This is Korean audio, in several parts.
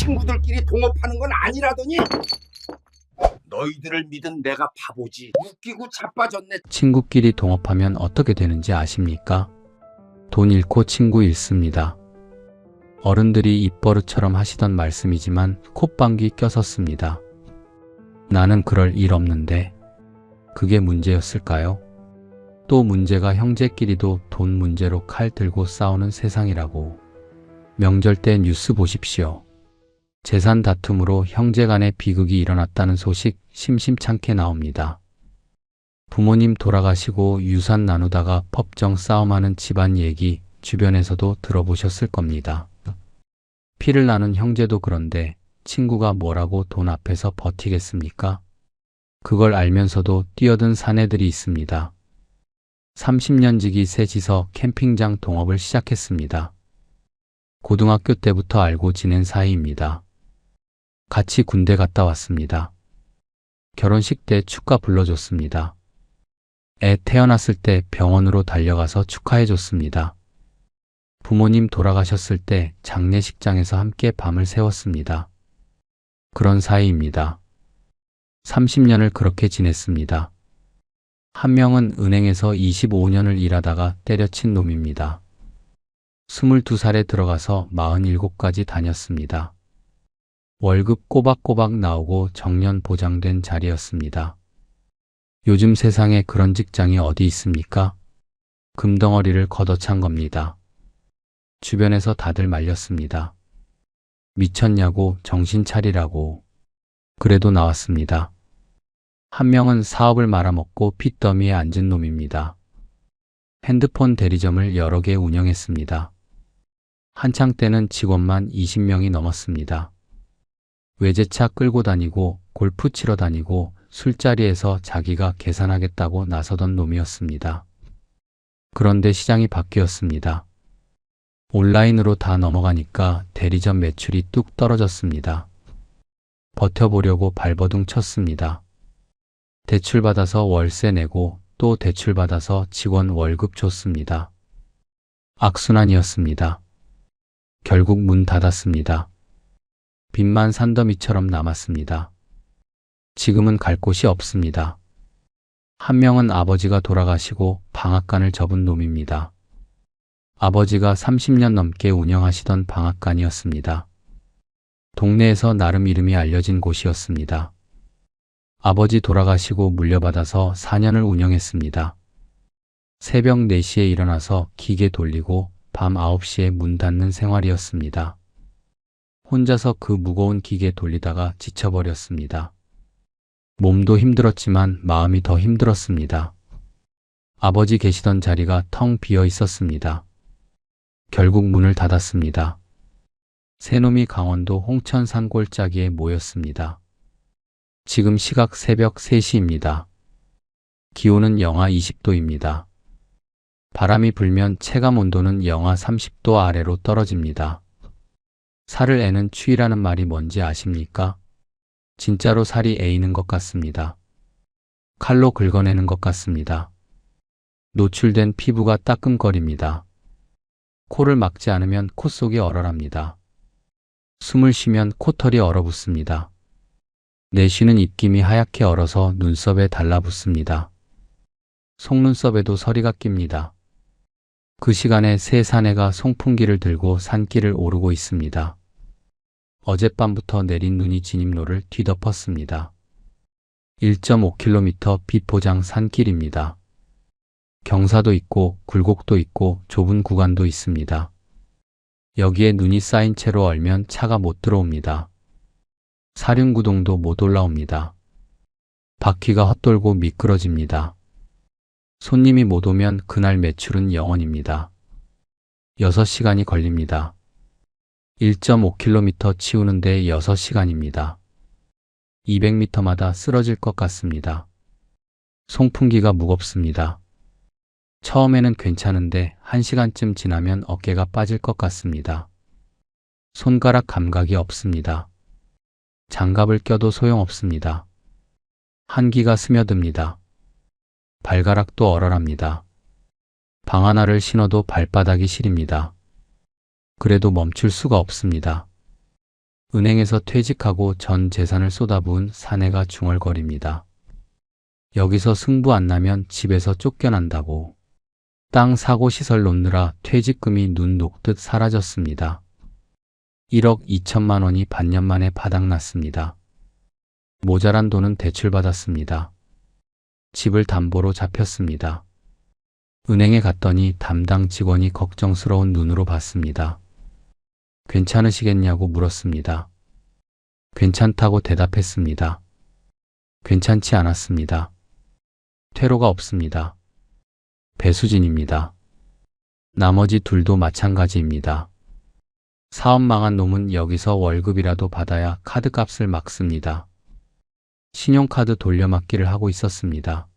친구들끼리 동업하는 건 아니라더니. 너희들을 믿은 내가 바보지. 웃기고 자빠졌네. 친구끼리 동업하면 어떻게 되는지 아십니까? 돈 잃고 친구 잃습니다. 어른들이 입버릇처럼 하시던 말씀이지만 콧방귀 껴섰습니다. 나는 그럴 일 없는데 그게 문제였을까요? 또 문제가 형제끼리도 돈 문제로 칼 들고 싸우는 세상이라고. 명절 때 뉴스 보십시오. 재산 다툼으로 형제 간의 비극이 일어났다는 소식 심심찮게 나옵니다. 부모님 돌아가시고 유산 나누다가 법정 싸움하는 집안 얘기 주변에서도 들어보셨을 겁니다. 피를 나눈 형제도 그런데 친구가 뭐라고 돈 앞에서 버티겠습니까? 그걸 알면서도 뛰어든 사내들이 있습니다. 30년 지기 셋이서 캠핑장 동업을 시작했습니다. 고등학교 때부터 알고 지낸 사이입니다. 같이 군대 갔다 왔습니다. 결혼식 때 축가 불러줬습니다. 애 태어났을 때 병원으로 달려가서 축하해줬습니다. 부모님 돌아가셨을 때 장례식장에서 함께 밤을 새웠습니다. 그런 사이입니다. 30년을 그렇게 지냈습니다. 한 명은 은행에서 25년을 일하다가 때려친 놈입니다. 22살에 들어가서 47까지 다녔습니다. 월급 꼬박꼬박 나오고 정년 보장된 자리였습니다. 요즘 세상에 그런 직장이 어디 있습니까? 금덩어리를 걷어찬 겁니다. 주변에서 다들 말렸습니다. 미쳤냐고, 정신 차리라고. 그래도 나왔습니다. 한 명은 사업을 말아먹고 핏더미에 앉은 놈입니다. 핸드폰 대리점을 여러 개 운영했습니다. 한창 때는 직원만 20명이 넘었습니다. 외제차 끌고 다니고 골프 치러 다니고 술자리에서 자기가 계산하겠다고 나서던 놈이었습니다. 그런데 시장이 바뀌었습니다. 온라인으로 다 넘어가니까 대리점 매출이 뚝 떨어졌습니다. 버텨보려고 발버둥 쳤습니다. 대출받아서 월세 내고 또 대출받아서 직원 월급 줬습니다. 악순환이었습니다. 결국 문 닫았습니다. 빚만 산더미처럼 남았습니다. 지금은 갈 곳이 없습니다. 한 명은 아버지가 돌아가시고 방앗간을 접은 놈입니다. 아버지가 30년 넘게 운영하시던 방앗간이었습니다. 동네에서 나름 이름이 알려진 곳이었습니다. 아버지 돌아가시고 물려받아서 4년을 운영했습니다. 새벽 4시에 일어나서 기계 돌리고 밤 9시에 문 닫는 생활이었습니다. 혼자서 그 무거운 기계 돌리다가 지쳐버렸습니다. 몸도 힘들었지만 마음이 더 힘들었습니다. 아버지 계시던 자리가 텅 비어 있었습니다. 결국 문을 닫았습니다. 새놈이 강원도 홍천 산골짜기에 모였습니다. 지금 시각 새벽 3시입니다. 기온은 영하 20도입니다. 바람이 불면 체감 온도는 영하 30도 아래로 떨어집니다. 살을 애는 추위라는 말이 뭔지 아십니까? 진짜로 살이 애이는 것 같습니다. 칼로 긁어내는 것 같습니다. 노출된 피부가 따끔거립니다. 코를 막지 않으면 코 속이 얼얼합니다. 숨을 쉬면 코털이 얼어붙습니다. 내쉬는 입김이 하얗게 얼어서 눈썹에 달라붙습니다. 속눈썹에도 서리가 낍니다. 그 시간에 새 사내가 송풍기를 들고 산길을 오르고 있습니다. 어젯밤부터 내린 눈이 진입로를 뒤덮었습니다. 1.5km 비포장 산길입니다. 경사도 있고 굴곡도 있고 좁은 구간도 있습니다. 여기에 눈이 쌓인 채로 얼면 차가 못 들어옵니다. 사륜구동도 못 올라옵니다. 바퀴가 헛돌고 미끄러집니다. 손님이 못 오면 그날 매출은 0원입니다. 6시간이 걸립니다. 1.5km 치우는데 6시간입니다. 200m마다 쓰러질 것 같습니다. 송풍기가 무겁습니다. 처음에는 괜찮은데 1시간쯤 지나면 어깨가 빠질 것 같습니다. 손가락 감각이 없습니다. 장갑을 껴도 소용없습니다. 한기가 스며듭니다. 발가락도 얼얼합니다. 방 하나를 신어도 발바닥이 시립니다. 그래도 멈출 수가 없습니다. 은행에서 퇴직하고 전 재산을 쏟아부은 사내가 중얼거립니다. 여기서 승부 안 나면 집에서 쫓겨난다고. 땅 사고 시설 놓느라 퇴직금이 눈 녹듯 사라졌습니다. 1억 2천만 원이 반년 만에 바닥났습니다. 모자란 돈은 대출받았습니다. 집을 담보로 잡혔습니다. 은행에 갔더니 담당 직원이 걱정스러운 눈으로 봤습니다. 괜찮으시겠냐고 물었습니다. 괜찮다고 대답했습니다. 괜찮지 않았습니다. 퇴로가 없습니다. 배수진입니다. 나머지 둘도 마찬가지입니다. 사업 망한 놈은 여기서 월급이라도 받아야 카드값을 막습니다. 신용카드 돌려막기를 하고 있었습니다.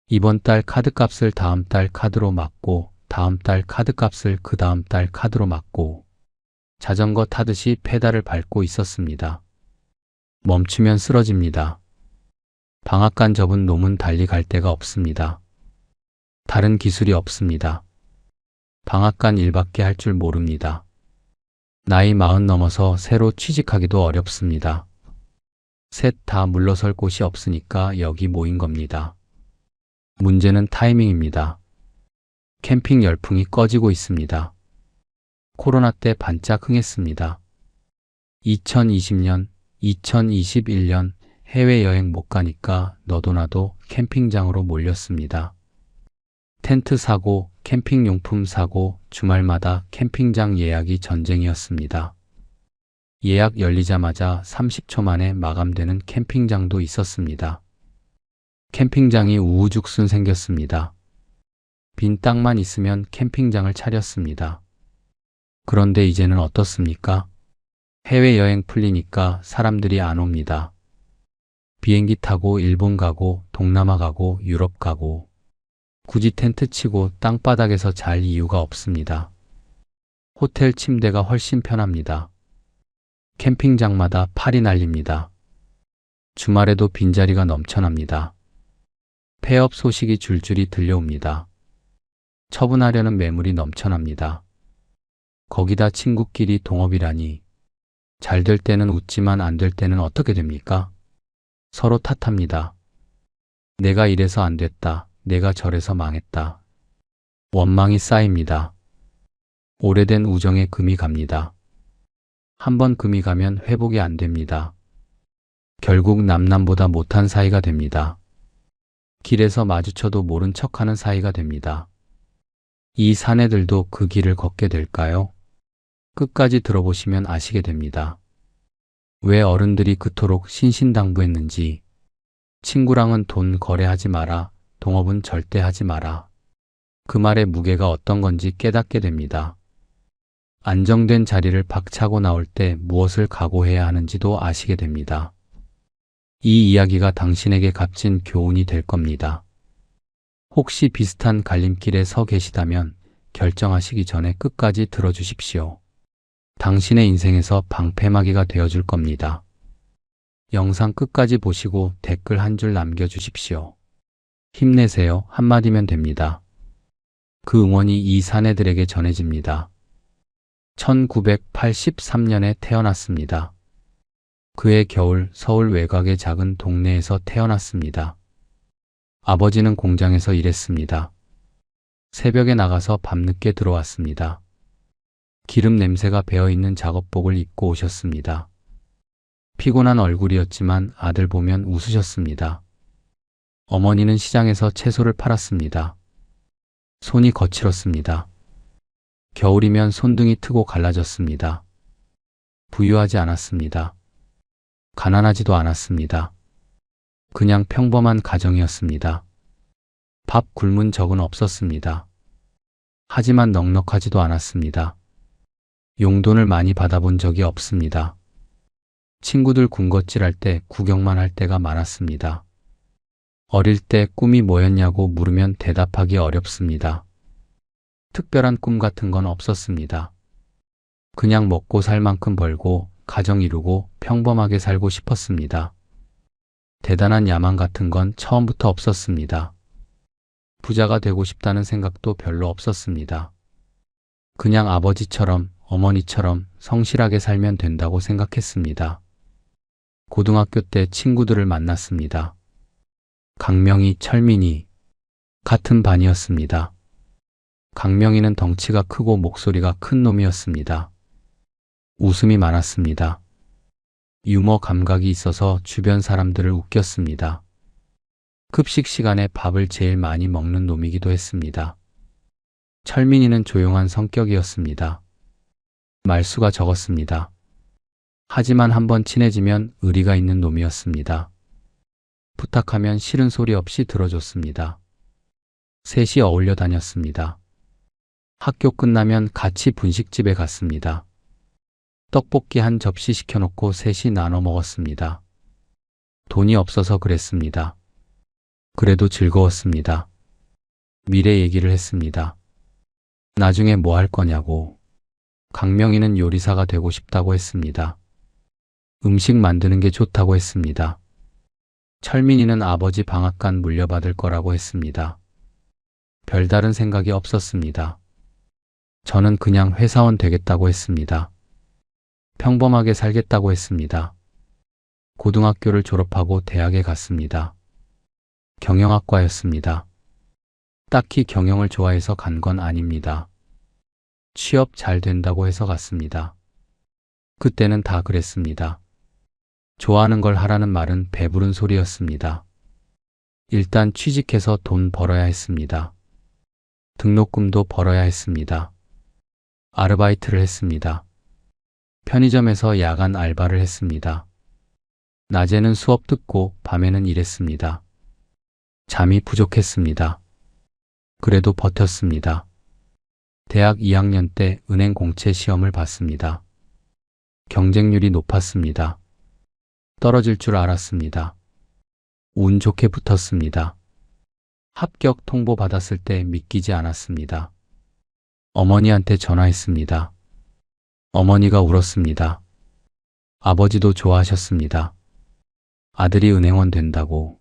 이번 달 카드값을 다음 달 카드로 막고 다음 달 카드값을 그 다음 달 카드로 막고 자전거 타듯이 페달을 밟고 있었습니다. 멈추면 쓰러집니다. 방앗간 접은 놈은 달리 갈 데가 없습니다. 다른 기술이 없습니다. 방앗간 일밖에 할 줄 모릅니다. 나이 40 넘어서 새로 취직하기도 어렵습니다. 셋 다 물러설 곳이 없으니까 여기 모인 겁니다. 문제는 타이밍입니다. 캠핑 열풍이 꺼지고 있습니다. 코로나 때 반짝 흥했습니다. 2020년, 2021년 해외여행 못 가니까 너도 나도 캠핑장으로 몰렸습니다. 텐트 사고, 캠핑용품 사고, 주말마다 캠핑장 예약이 전쟁이었습니다. 예약 열리자마자 30초 만에 마감되는 캠핑장도 있었습니다. 캠핑장이 우후죽순 생겼습니다. 빈 땅만 있으면 캠핑장을 차렸습니다. 그런데 이제는 어떻습니까? 해외여행 풀리니까 사람들이 안 옵니다. 비행기 타고 일본 가고 동남아 가고 유럽 가고 굳이 텐트 치고 땅바닥에서 잘 이유가 없습니다. 호텔 침대가 훨씬 편합니다. 캠핑장마다 팔이 날립니다. 주말에도 빈자리가 넘쳐납니다. 폐업 소식이 줄줄이 들려옵니다. 처분하려는 매물이 넘쳐납니다. 거기다 친구끼리 동업이라니. 잘 될 때는 웃지만 안 될 때는 어떻게 됩니까? 서로 탓합니다. 내가 이래서 안 됐다. 내가 저래서 망했다. 원망이 쌓입니다. 오래된 우정에 금이 갑니다. 한번 금이 가면 회복이 안 됩니다. 결국 남남보다 못한 사이가 됩니다. 길에서 마주쳐도 모른 척하는 사이가 됩니다. 이 사내들도 그 길을 걷게 될까요? 끝까지 들어보시면 아시게 됩니다. 왜 어른들이 그토록 신신당부했는지. 친구랑은 돈 거래하지 마라. 동업은 절대 하지 마라. 그 말의 무게가 어떤 건지 깨닫게 됩니다. 안정된 자리를 박차고 나올 때 무엇을 각오해야 하는지도 아시게 됩니다. 이 이야기가 당신에게 값진 교훈이 될 겁니다. 혹시 비슷한 갈림길에 서 계시다면 결정하시기 전에 끝까지 들어주십시오. 당신의 인생에서 방패막이가 되어줄 겁니다. 영상 끝까지 보시고 댓글 한 줄 남겨주십시오. 힘내세요 한마디면 됩니다. 그 응원이 이 사내들에게 전해집니다. 1983년에 태어났습니다. 그해 겨울 서울 외곽의 작은 동네에서 태어났습니다. 아버지는 공장에서 일했습니다. 새벽에 나가서 밤늦게 들어왔습니다. 기름 냄새가 배어있는 작업복을 입고 오셨습니다. 피곤한 얼굴이었지만 아들 보면 웃으셨습니다. 어머니는 시장에서 채소를 팔았습니다. 손이 거칠었습니다. 겨울이면 손등이 트고 갈라졌습니다. 부유하지 않았습니다. 가난하지도 않았습니다. 그냥 평범한 가정이었습니다. 밥 굶은 적은 없었습니다. 하지만 넉넉하지도 않았습니다. 용돈을 많이 받아본 적이 없습니다. 친구들 군것질할 때 구경만 할 때가 많았습니다. 어릴 때 꿈이 뭐였냐고 물으면 대답하기 어렵습니다. 특별한 꿈 같은 건 없었습니다. 그냥 먹고 살 만큼 벌고 가정 이루고 평범하게 살고 싶었습니다. 대단한 야망 같은 건 처음부터 없었습니다. 부자가 되고 싶다는 생각도 별로 없었습니다. 그냥 아버지처럼 어머니처럼 성실하게 살면 된다고 생각했습니다. 고등학교 때 친구들을 만났습니다. 강명희, 철민이 같은 반이었습니다. 강명희는 덩치가 크고 목소리가 큰 놈이었습니다. 웃음이 많았습니다. 유머 감각이 있어서 주변 사람들을 웃겼습니다. 급식 시간에 밥을 제일 많이 먹는 놈이기도 했습니다. 철민이는 조용한 성격이었습니다. 말수가 적었습니다. 하지만 한번 친해지면 의리가 있는 놈이었습니다. 부탁하면 싫은 소리 없이 들어줬습니다. 셋이 어울려 다녔습니다. 학교 끝나면 같이 분식집에 갔습니다. 떡볶이 한 접시 시켜놓고 셋이 나눠 먹었습니다. 돈이 없어서 그랬습니다. 그래도 즐거웠습니다. 미래 얘기를 했습니다. 나중에 뭐 할 거냐고. 강명희는 요리사가 되고 싶다고 했습니다. 음식 만드는 게 좋다고 했습니다. 철민이는 아버지 방앗간 물려받을 거라고 했습니다. 별다른 생각이 없었습니다. 저는 그냥 회사원 되겠다고 했습니다. 평범하게 살겠다고 했습니다. 고등학교를 졸업하고 대학에 갔습니다. 경영학과였습니다. 딱히 경영을 좋아해서 간 건 아닙니다. 취업 잘 된다고 해서 갔습니다. 그때는 다 그랬습니다. 좋아하는 걸 하라는 말은 배부른 소리였습니다. 일단 취직해서 돈 벌어야 했습니다. 등록금도 벌어야 했습니다. 아르바이트를 했습니다. 편의점에서 야간 알바를 했습니다. 낮에는 수업 듣고 밤에는 일했습니다. 잠이 부족했습니다. 그래도 버텼습니다. 대학 2학년 때 은행 공채 시험을 봤습니다. 경쟁률이 높았습니다. 떨어질 줄 알았습니다. 운 좋게 붙었습니다. 합격 통보 받았을 때 믿기지 않았습니다. 어머니한테 전화했습니다. 어머니가 울었습니다. 아버지도 좋아하셨습니다. 아들이 은행원 된다고.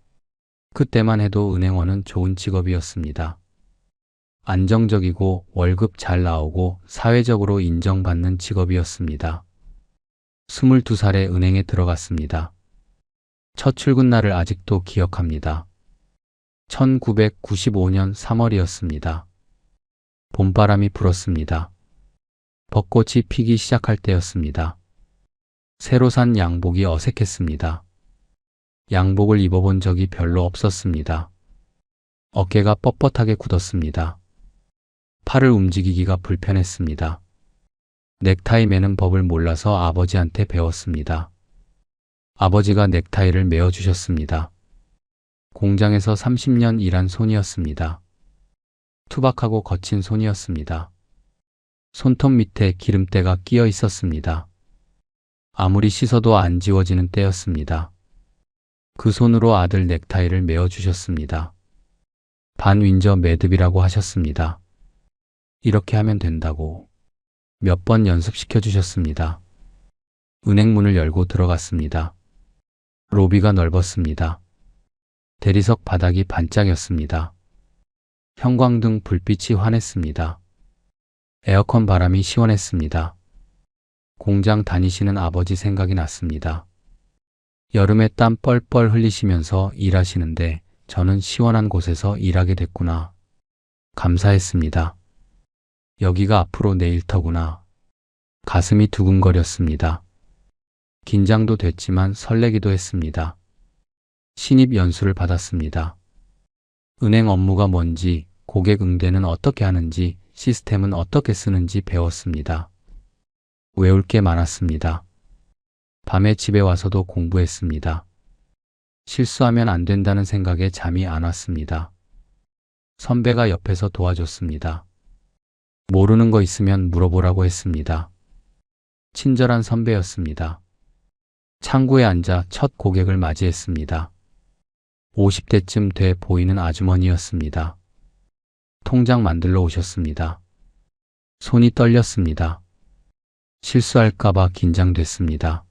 그때만 해도 은행원은 좋은 직업이었습니다. 안정적이고 월급 잘 나오고 사회적으로 인정받는 직업이었습니다. 22살에 은행에 들어갔습니다. 첫 출근 날을 아직도 기억합니다. 1995년 3월이었습니다. 봄바람이 불었습니다. 벚꽃이 피기 시작할 때였습니다. 새로 산 양복이 어색했습니다. 양복을 입어본 적이 별로 없었습니다. 어깨가 뻣뻣하게 굳었습니다. 팔을 움직이기가 불편했습니다. 넥타이 매는 법을 몰라서 아버지한테 배웠습니다. 아버지가 넥타이를 매어주셨습니다. 공장에서 30년 일한 손이었습니다. 투박하고 거친 손이었습니다. 손톱 밑에 기름때가 끼어 있었습니다. 아무리 씻어도 안 지워지는 때였습니다. 그 손으로 아들 넥타이를 매어주셨습니다. 반윈저 매듭이라고 하셨습니다. 이렇게 하면 된다고 몇 번 연습시켜 주셨습니다. 은행 문을 열고 들어갔습니다. 로비가 넓었습니다. 대리석 바닥이 반짝였습니다. 형광등 불빛이 환했습니다. 에어컨 바람이 시원했습니다. 공장 다니시는 아버지 생각이 났습니다. 여름에 땀 뻘뻘 흘리시면서 일하시는데 저는 시원한 곳에서 일하게 됐구나. 감사했습니다. 여기가 앞으로 내 일터구나. 가슴이 두근거렸습니다. 긴장도 됐지만 설레기도 했습니다. 신입 연수를 받았습니다. 은행 업무가 뭔지, 고객 응대는 어떻게 하는지, 시스템은 어떻게 쓰는지 배웠습니다. 외울 게 많았습니다. 밤에 집에 와서도 공부했습니다. 실수하면 안 된다는 생각에 잠이 안 왔습니다. 선배가 옆에서 도와줬습니다. 모르는 거 있으면 물어보라고 했습니다. 친절한 선배였습니다. 창구에 앉아 첫 고객을 맞이했습니다. 50대쯤 돼 보이는 아주머니였습니다. 통장 만들러 오셨습니다. 손이 떨렸습니다. 실수할까봐 긴장됐습니다.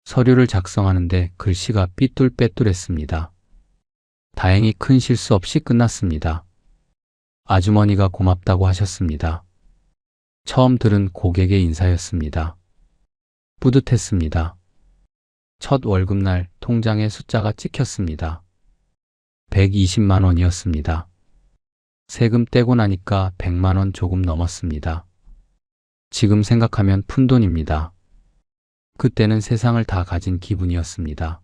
서류를 작성하는데 글씨가 삐뚤빼뚤했습니다. 다행히 큰 실수 없이 끝났습니다. 아주머니가 고맙다고 하셨습니다. 처음 들은 고객의 인사였습니다. 뿌듯했습니다. 첫 월급날 통장에 숫자가 찍혔습니다. 120만 원이었습니다. 세금 떼고 나니까 100만 원 조금 넘었습니다. 지금 생각하면 푼돈입니다. 그때는 세상을 다 가진 기분이었습니다.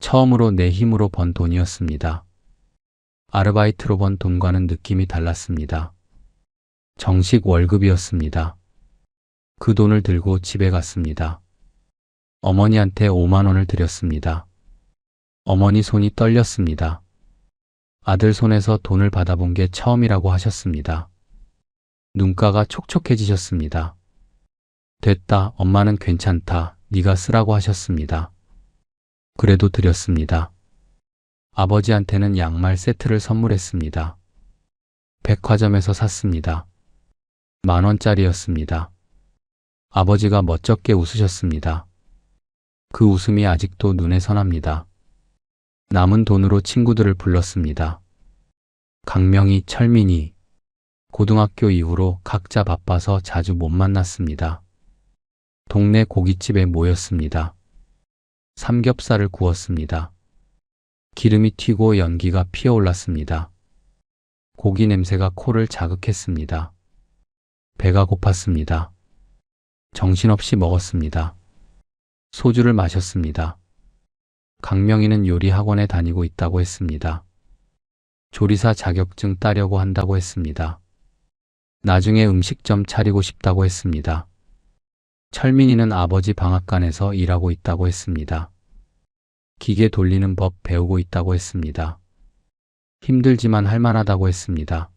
처음으로 내 힘으로 번 돈이었습니다. 아르바이트로 번 돈과는 느낌이 달랐습니다. 정식 월급이었습니다. 그 돈을 들고 집에 갔습니다. 어머니한테 5만 원을 드렸습니다. 어머니 손이 떨렸습니다. 아들 손에서 돈을 받아본 게 처음이라고 하셨습니다. 눈가가 촉촉해지셨습니다. 됐다, 엄마는 괜찮다, 네가 쓰라고 하셨습니다. 그래도 드렸습니다. 아버지한테는 양말 세트를 선물했습니다. 백화점에서 샀습니다. 10,000원짜리였습니다. 아버지가 멋쩍게 웃으셨습니다. 그 웃음이 아직도 눈에 선합니다. 남은 돈으로 친구들을 불렀습니다. 강명이, 철민이. 고등학교 이후로 각자 바빠서 자주 못 만났습니다. 동네 고깃집에 모였습니다. 삼겹살을 구웠습니다. 기름이 튀고 연기가 피어올랐습니다. 고기 냄새가 코를 자극했습니다. 배가 고팠습니다. 정신없이 먹었습니다. 소주를 마셨습니다. 강명이는 요리 학원에 다니고 있다고 했습니다. 조리사 자격증 따려고 한다고 했습니다. 나중에 음식점 차리고 싶다고 했습니다. 철민이는 아버지 방앗간에서 일하고 있다고 했습니다. 기계 돌리는 법 배우고 있다고 했습니다. 힘들지만 할만하다고 했습니다.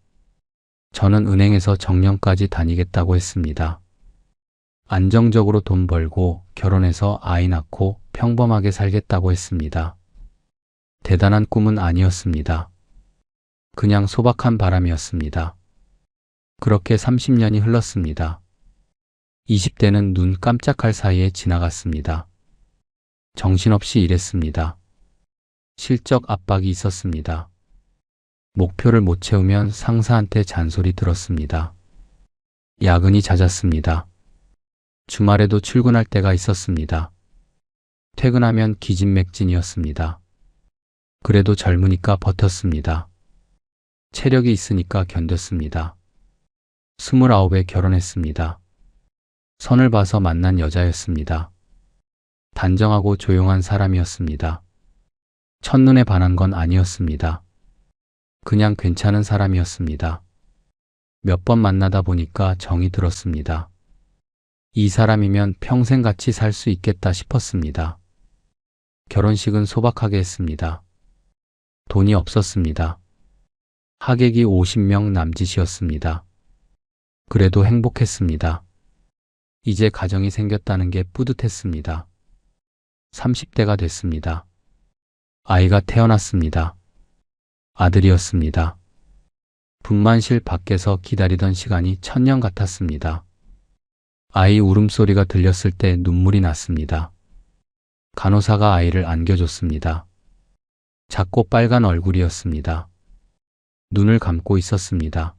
저는 은행에서 정년까지 다니겠다고 했습니다. 안정적으로 돈 벌고 결혼해서 아이 낳고 평범하게 살겠다고 했습니다. 대단한 꿈은 아니었습니다. 그냥 소박한 바람이었습니다. 그렇게 30년이 흘렀습니다. 20대는 눈 깜짝할 사이에 지나갔습니다. 정신없이 일했습니다. 실적 압박이 있었습니다. 목표를 못 채우면 상사한테 잔소리 들었습니다. 야근이 잦았습니다. 주말에도 출근할 때가 있었습니다. 퇴근하면 기진맥진이었습니다. 그래도 젊으니까 버텼습니다. 체력이 있으니까 견뎠습니다. 29에 결혼했습니다. 선을 봐서 만난 여자였습니다. 단정하고 조용한 사람이었습니다. 첫눈에 반한 건 아니었습니다. 그냥 괜찮은 사람이었습니다. 몇 번 만나다 보니까 정이 들었습니다. 이 사람이면 평생 같이 살 수 있겠다 싶었습니다. 결혼식은 소박하게 했습니다. 돈이 없었습니다. 하객이 50명 남짓이었습니다. 그래도 행복했습니다. 이제 가정이 생겼다는 게 뿌듯했습니다. 30대가 됐습니다. 아이가 태어났습니다. 아들이었습니다. 분만실 밖에서 기다리던 시간이 천년 같았습니다. 아이 울음소리가 들렸을 때 눈물이 났습니다. 간호사가 아이를 안겨줬습니다. 작고 빨간 얼굴이었습니다. 눈을 감고 있었습니다.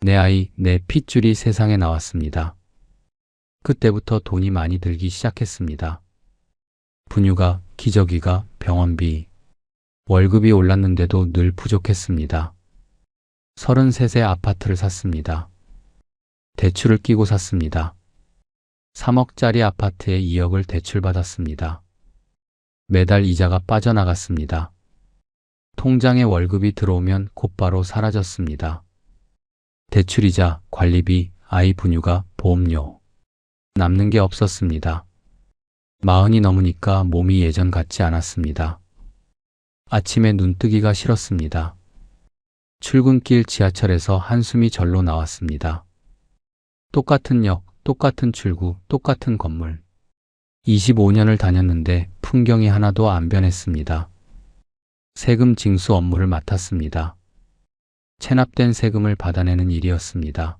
내 아이, 내 핏줄이 세상에 나왔습니다. 그때부터 돈이 많이 들기 시작했습니다. 분유가, 기저귀가, 병원비, 월급이 올랐는데도 늘 부족했습니다. 33세 아파트를 샀습니다. 대출을 끼고 샀습니다. 3억짜리 아파트에 2억을 대출받았습니다. 매달 이자가 빠져나갔습니다. 통장에 월급이 들어오면 곧바로 사라졌습니다. 대출이자, 관리비, 아이 분유가, 보험료. 남는 게 없었습니다. 40이 넘으니까 몸이 예전 같지 않았습니다. 아침에 눈뜨기가 싫었습니다. 출근길 지하철에서 한숨이 절로 나왔습니다. 똑같은 역, 똑같은 출구, 똑같은 건물. 25년을 다녔는데 풍경이 하나도 안 변했습니다. 세금 징수 업무를 맡았습니다. 체납된 세금을 받아내는 일이었습니다.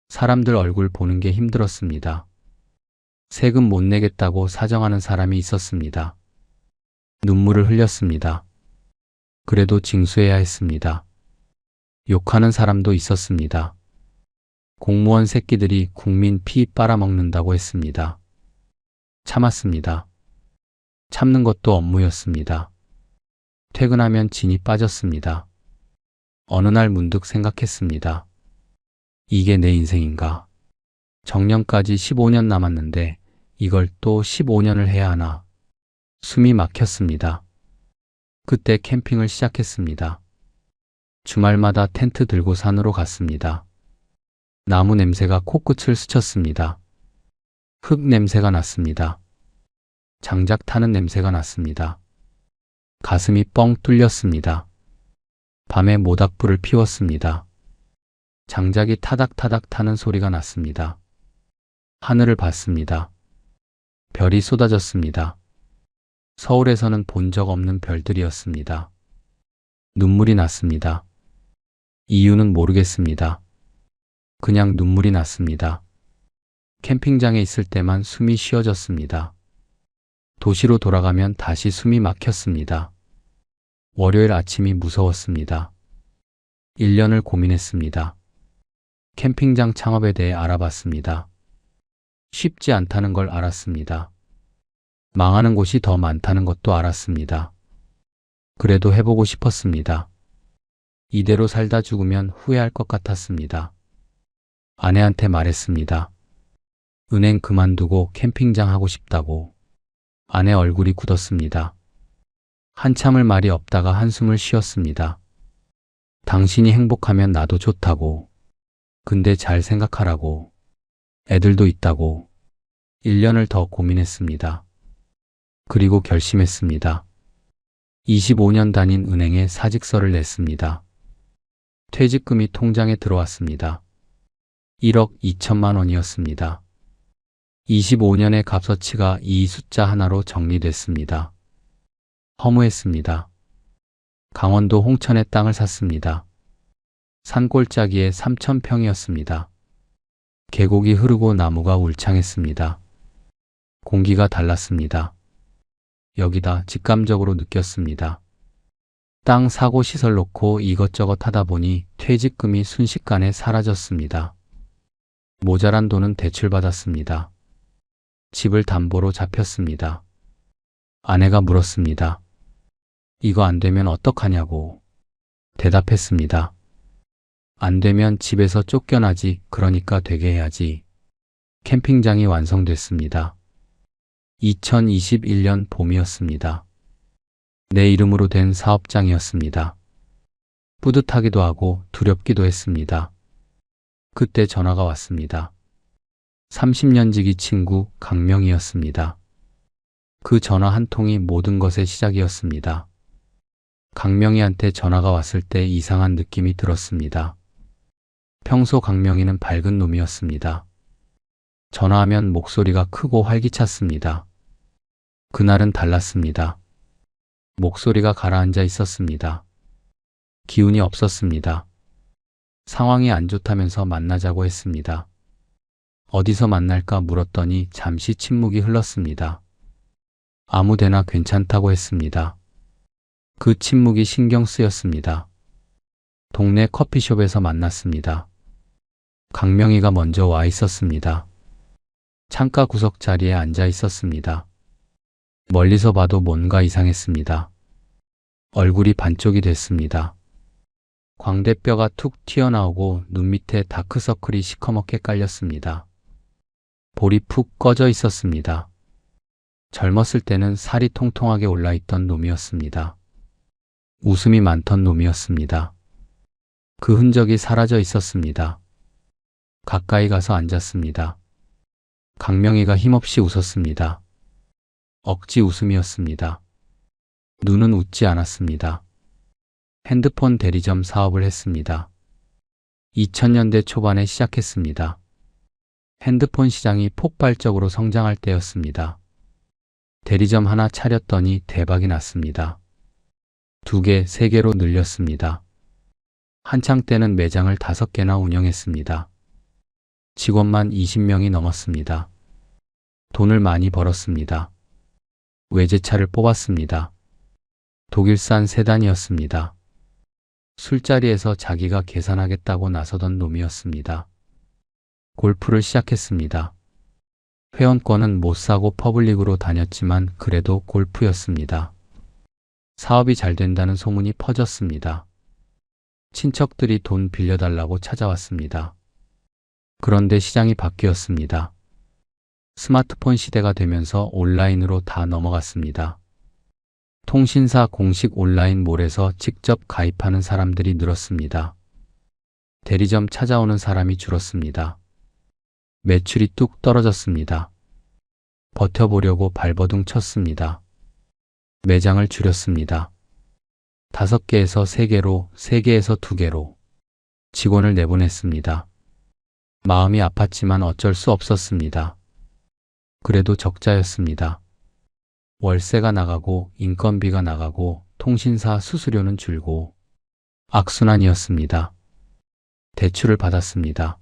사람들 얼굴 보는 게 힘들었습니다. 세금 못 내겠다고 사정하는 사람이 있었습니다. 눈물을 흘렸습니다. 그래도 징수해야 했습니다. 욕하는 사람도 있었습니다. 공무원 새끼들이 국민 피 빨아먹는다고 했습니다. 참았습니다. 참는 것도 업무였습니다. 퇴근하면 진이 빠졌습니다. 어느 날 문득 생각했습니다. 이게 내 인생인가? 정년까지 15년 남았는데 이걸 또 15년을 해야 하나? 숨이 막혔습니다. 그때 캠핑을 시작했습니다. 주말마다 텐트 들고 산으로 갔습니다. 나무 냄새가 코끝을 스쳤습니다. 흙 냄새가 났습니다. 장작 타는 냄새가 났습니다. 가슴이 뻥 뚫렸습니다. 밤에 모닥불을 피웠습니다. 장작이 타닥타닥 타는 소리가 났습니다. 하늘을 봤습니다. 별이 쏟아졌습니다. 서울에서는 본 적 없는 별들이었습니다. 눈물이 났습니다. 이유는 모르겠습니다. 그냥 눈물이 났습니다. 캠핑장에 있을 때만 숨이 쉬어졌습니다. 도시로 돌아가면 다시 숨이 막혔습니다. 월요일 아침이 무서웠습니다. 1년을 고민했습니다. 캠핑장 창업에 대해 알아봤습니다. 쉽지 않다는 걸 알았습니다. 망하는 곳이 더 많다는 것도 알았습니다. 그래도 해보고 싶었습니다. 이대로 살다 죽으면 후회할 것 같았습니다. 아내한테 말했습니다. 은행 그만두고 캠핑장 하고 싶다고. 아내 얼굴이 굳었습니다. 한참을 말이 없다가 한숨을 쉬었습니다. 당신이 행복하면 나도 좋다고. 근데 잘 생각하라고. 애들도 있다고. 1년을 더 고민했습니다. 그리고 결심했습니다. 25년 다닌 은행에 사직서를 냈습니다. 퇴직금이 통장에 들어왔습니다. 1억 2천만 원이었습니다. 25년의 값어치가 이 숫자 하나로 정리됐습니다. 허무했습니다. 강원도 홍천에 땅을 샀습니다. 산골짜기에 3,000평이었습니다. 계곡이 흐르고 나무가 울창했습니다. 공기가 달랐습니다. 여기다 직감적으로 느꼈습니다. 땅 사고 시설 놓고 이것저것 하다 보니 퇴직금이 순식간에 사라졌습니다. 모자란 돈은 대출받았습니다. 집을 담보로 잡혔습니다. 아내가 물었습니다. 이거 안 되면 어떡하냐고. 대답했습니다. 안 되면 집에서 쫓겨나지, 그러니까 되게 해야지. 캠핑장이 완성됐습니다. 2021년 봄이었습니다. 내 이름으로 된 사업장이었습니다. 뿌듯하기도 하고 두렵기도 했습니다. 그때 전화가 왔습니다. 30년 지기 친구 강명이었습니다. 그 전화 한 통이 모든 것의 시작이었습니다. 강명이한테 전화가 왔을 때 이상한 느낌이 들었습니다. 평소 강명이는 밝은 놈이었습니다. 전화하면 목소리가 크고 활기찼습니다. 그날은 달랐습니다. 목소리가 가라앉아 있었습니다. 기운이 없었습니다. 상황이 안 좋다면서 만나자고 했습니다. 어디서 만날까 물었더니 잠시 침묵이 흘렀습니다. 아무 데나 괜찮다고 했습니다. 그 침묵이 신경 쓰였습니다. 동네 커피숍에서 만났습니다. 강명이가 먼저 와 있었습니다. 창가 구석 자리에 앉아 있었습니다. 멀리서 봐도 뭔가 이상했습니다. 얼굴이 반쪽이 됐습니다. 광대뼈가 툭 튀어나오고 눈 밑에 다크서클이 시커멓게 깔렸습니다. 볼이 푹 꺼져 있었습니다. 젊었을 때는 살이 통통하게 올라있던 놈이었습니다. 웃음이 많던 놈이었습니다. 그 흔적이 사라져 있었습니다. 가까이 가서 앉았습니다. 강명이가 힘없이 웃었습니다. 억지 웃음이었습니다. 눈은 웃지 않았습니다. 핸드폰 대리점 사업을 했습니다. 2000년대 초반에 시작했습니다. 핸드폰 시장이 폭발적으로 성장할 때였습니다. 대리점 하나 차렸더니 대박이 났습니다. 2개, 3개로 늘렸습니다. 한창 때는 매장을 5개나 운영했습니다. 직원만 20명이 넘었습니다. 돈을 많이 벌었습니다. 외제차를 뽑았습니다. 독일산 세단이었습니다. 술자리에서 자기가 계산하겠다고 나서던 놈이었습니다. 골프를 시작했습니다. 회원권은 못 사고 퍼블릭으로 다녔지만 그래도 골프였습니다. 사업이 잘 된다는 소문이 퍼졌습니다. 친척들이 돈 빌려달라고 찾아왔습니다. 그런데 시장이 바뀌었습니다. 스마트폰 시대가 되면서 온라인으로 다 넘어갔습니다. 통신사 공식 온라인 몰에서 직접 가입하는 사람들이 늘었습니다. 대리점 찾아오는 사람이 줄었습니다. 매출이 뚝 떨어졌습니다. 버텨보려고 발버둥 쳤습니다. 매장을 줄였습니다. 5개에서 3개로, 3개에서 2개로 직원을 내보냈습니다. 마음이 아팠지만 어쩔 수 없었습니다. 그래도 적자였습니다. 월세가 나가고 인건비가 나가고 통신사 수수료는 줄고 악순환이었습니다. 대출을 받았습니다.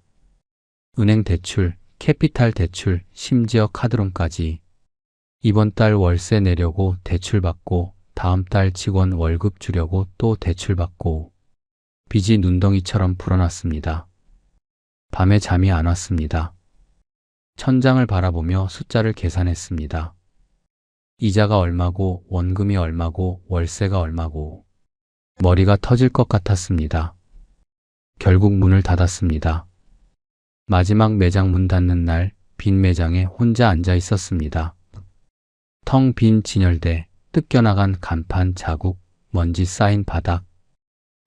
은행 대출, 캐피탈 대출, 심지어 카드론까지. 이번 달 월세 내려고 대출 받고 다음 달 직원 월급 주려고 또 대출 받고 빚이 눈덩이처럼 불어났습니다. 밤에 잠이 안 왔습니다. 천장을 바라보며 숫자를 계산했습니다. 이자가 얼마고 원금이 얼마고 월세가 얼마고 머리가 터질 것 같았습니다. 결국 문을 닫았습니다. 마지막 매장 문 닫는 날 빈 매장에 혼자 앉아 있었습니다. 텅 빈 진열대, 뜯겨나간 간판 자국, 먼지 쌓인 바닥.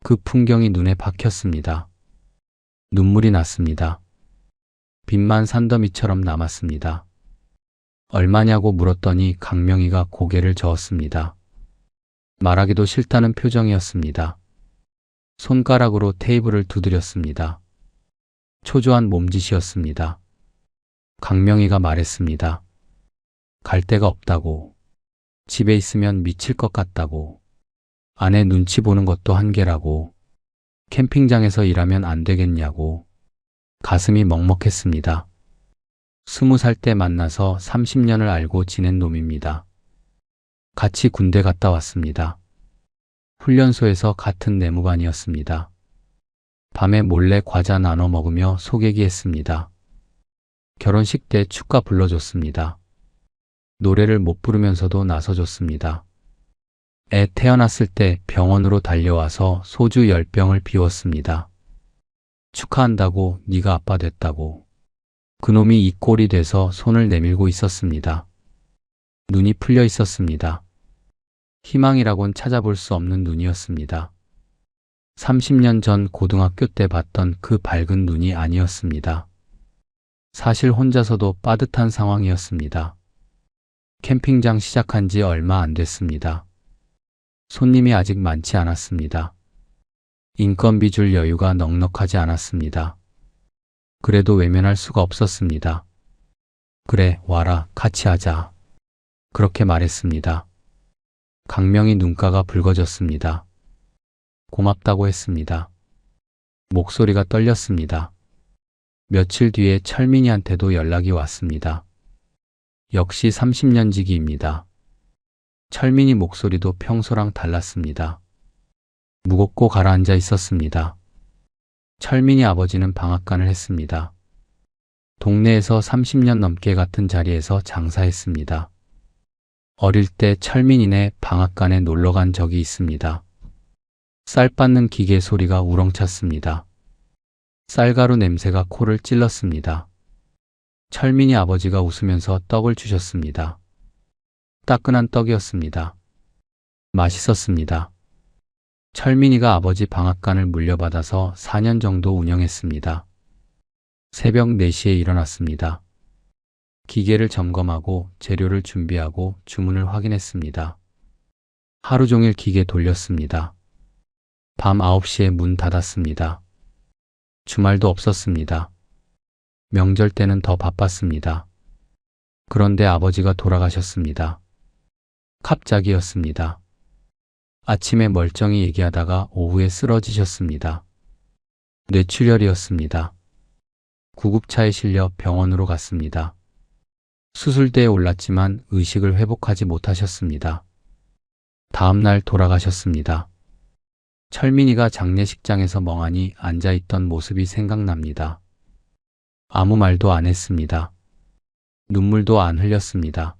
그 풍경이 눈에 박혔습니다. 눈물이 났습니다. 빛만 산더미처럼 남았습니다. 얼마냐고 물었더니 강명희가 고개를 저었습니다. 말하기도 싫다는 표정이었습니다. 손가락으로 테이블을 두드렸습니다. 초조한 몸짓이었습니다. 강명희가 말했습니다. 갈 데가 없다고. 집에 있으면 미칠 것 같다고. 아내 눈치 보는 것도 한계라고. 캠핑장에서 일하면 안 되겠냐고. 가슴이 먹먹했습니다. 20살 때 만나서 30년을 알고 지낸 놈입니다. 같이 군대 갔다 왔습니다. 훈련소에서 같은 내무반이었습니다. 밤에 몰래 과자 나눠 먹으며 소개기했습니다. 결혼식 때 축가 불러줬습니다. 노래를 못 부르면서도 나서줬습니다. 애 태어났을 때 병원으로 달려와서 소주 10병을 비웠습니다. 축하한다고, 네가 아빠 됐다고. 그놈이 이 꼴이 돼서 손을 내밀고 있었습니다. 눈이 풀려 있었습니다. 희망이라곤 찾아볼 수 없는 눈이었습니다. 30년 전 고등학교 때 봤던 그 밝은 눈이 아니었습니다. 사실 혼자서도 빠듯한 상황이었습니다. 캠핑장 시작한 지 얼마 안 됐습니다. 손님이 아직 많지 않았습니다. 인건비 줄 여유가 넉넉하지 않았습니다. 그래도 외면할 수가 없었습니다. 그래, 와라, 같이 하자. 그렇게 말했습니다. 강명희 눈가가 붉어졌습니다. 고맙다고 했습니다. 목소리가 떨렸습니다. 며칠 뒤에 철민이한테도 연락이 왔습니다. 역시 30년 지기입니다. 철민이 목소리도 평소랑 달랐습니다. 무겁고 가라앉아 있었습니다. 철민이 아버지는 방앗간을 했습니다. 동네에서 30년 넘게 같은 자리에서 장사했습니다. 어릴 때 철민이네 방앗간에 놀러간 적이 있습니다. 쌀 빻는 기계 소리가 우렁찼습니다. 쌀가루 냄새가 코를 찔렀습니다. 철민이 아버지가 웃으면서 떡을 주셨습니다. 따끈한 떡이었습니다. 맛있었습니다. 철민이가 아버지 방앗간을 물려받아서 4년 정도 운영했습니다. 새벽 4시에 일어났습니다. 기계를 점검하고 재료를 준비하고 주문을 확인했습니다. 하루 종일 기계 돌렸습니다. 밤 9시에 문 닫았습니다. 주말도 없었습니다. 명절 때는 더 바빴습니다. 그런데 아버지가 돌아가셨습니다. 갑자기였습니다. 아침에 멀쩡히 얘기하다가 오후에 쓰러지셨습니다. 뇌출혈이었습니다. 구급차에 실려 병원으로 갔습니다. 수술대에 올랐지만 의식을 회복하지 못하셨습니다. 다음 날 돌아가셨습니다. 철민이가 장례식장에서 멍하니 앉아있던 모습이 생각납니다. 아무 말도 안 했습니다. 눈물도 안 흘렸습니다.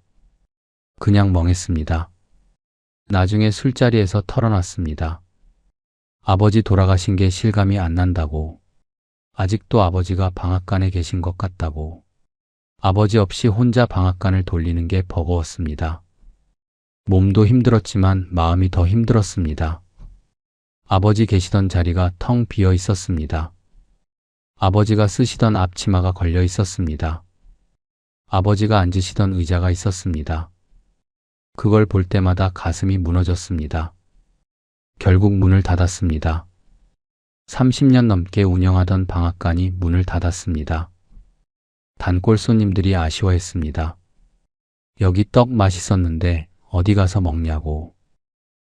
그냥 멍했습니다. 나중에 술자리에서 털어놨습니다. 아버지 돌아가신 게 실감이 안 난다고. 아직도 아버지가 방앗간에 계신 것 같다고. 아버지 없이 혼자 방앗간을 돌리는 게 버거웠습니다. 몸도 힘들었지만 마음이 더 힘들었습니다. 아버지 계시던 자리가 텅 비어 있었습니다. 아버지가 쓰시던 앞치마가 걸려 있었습니다. 아버지가 앉으시던 의자가 있었습니다. 그걸 볼 때마다 가슴이 무너졌습니다. 결국 문을 닫았습니다. 30년 넘게 운영하던 방앗간이 문을 닫았습니다. 단골 손님들이 아쉬워했습니다. 여기 떡 맛있었는데 어디 가서 먹냐고.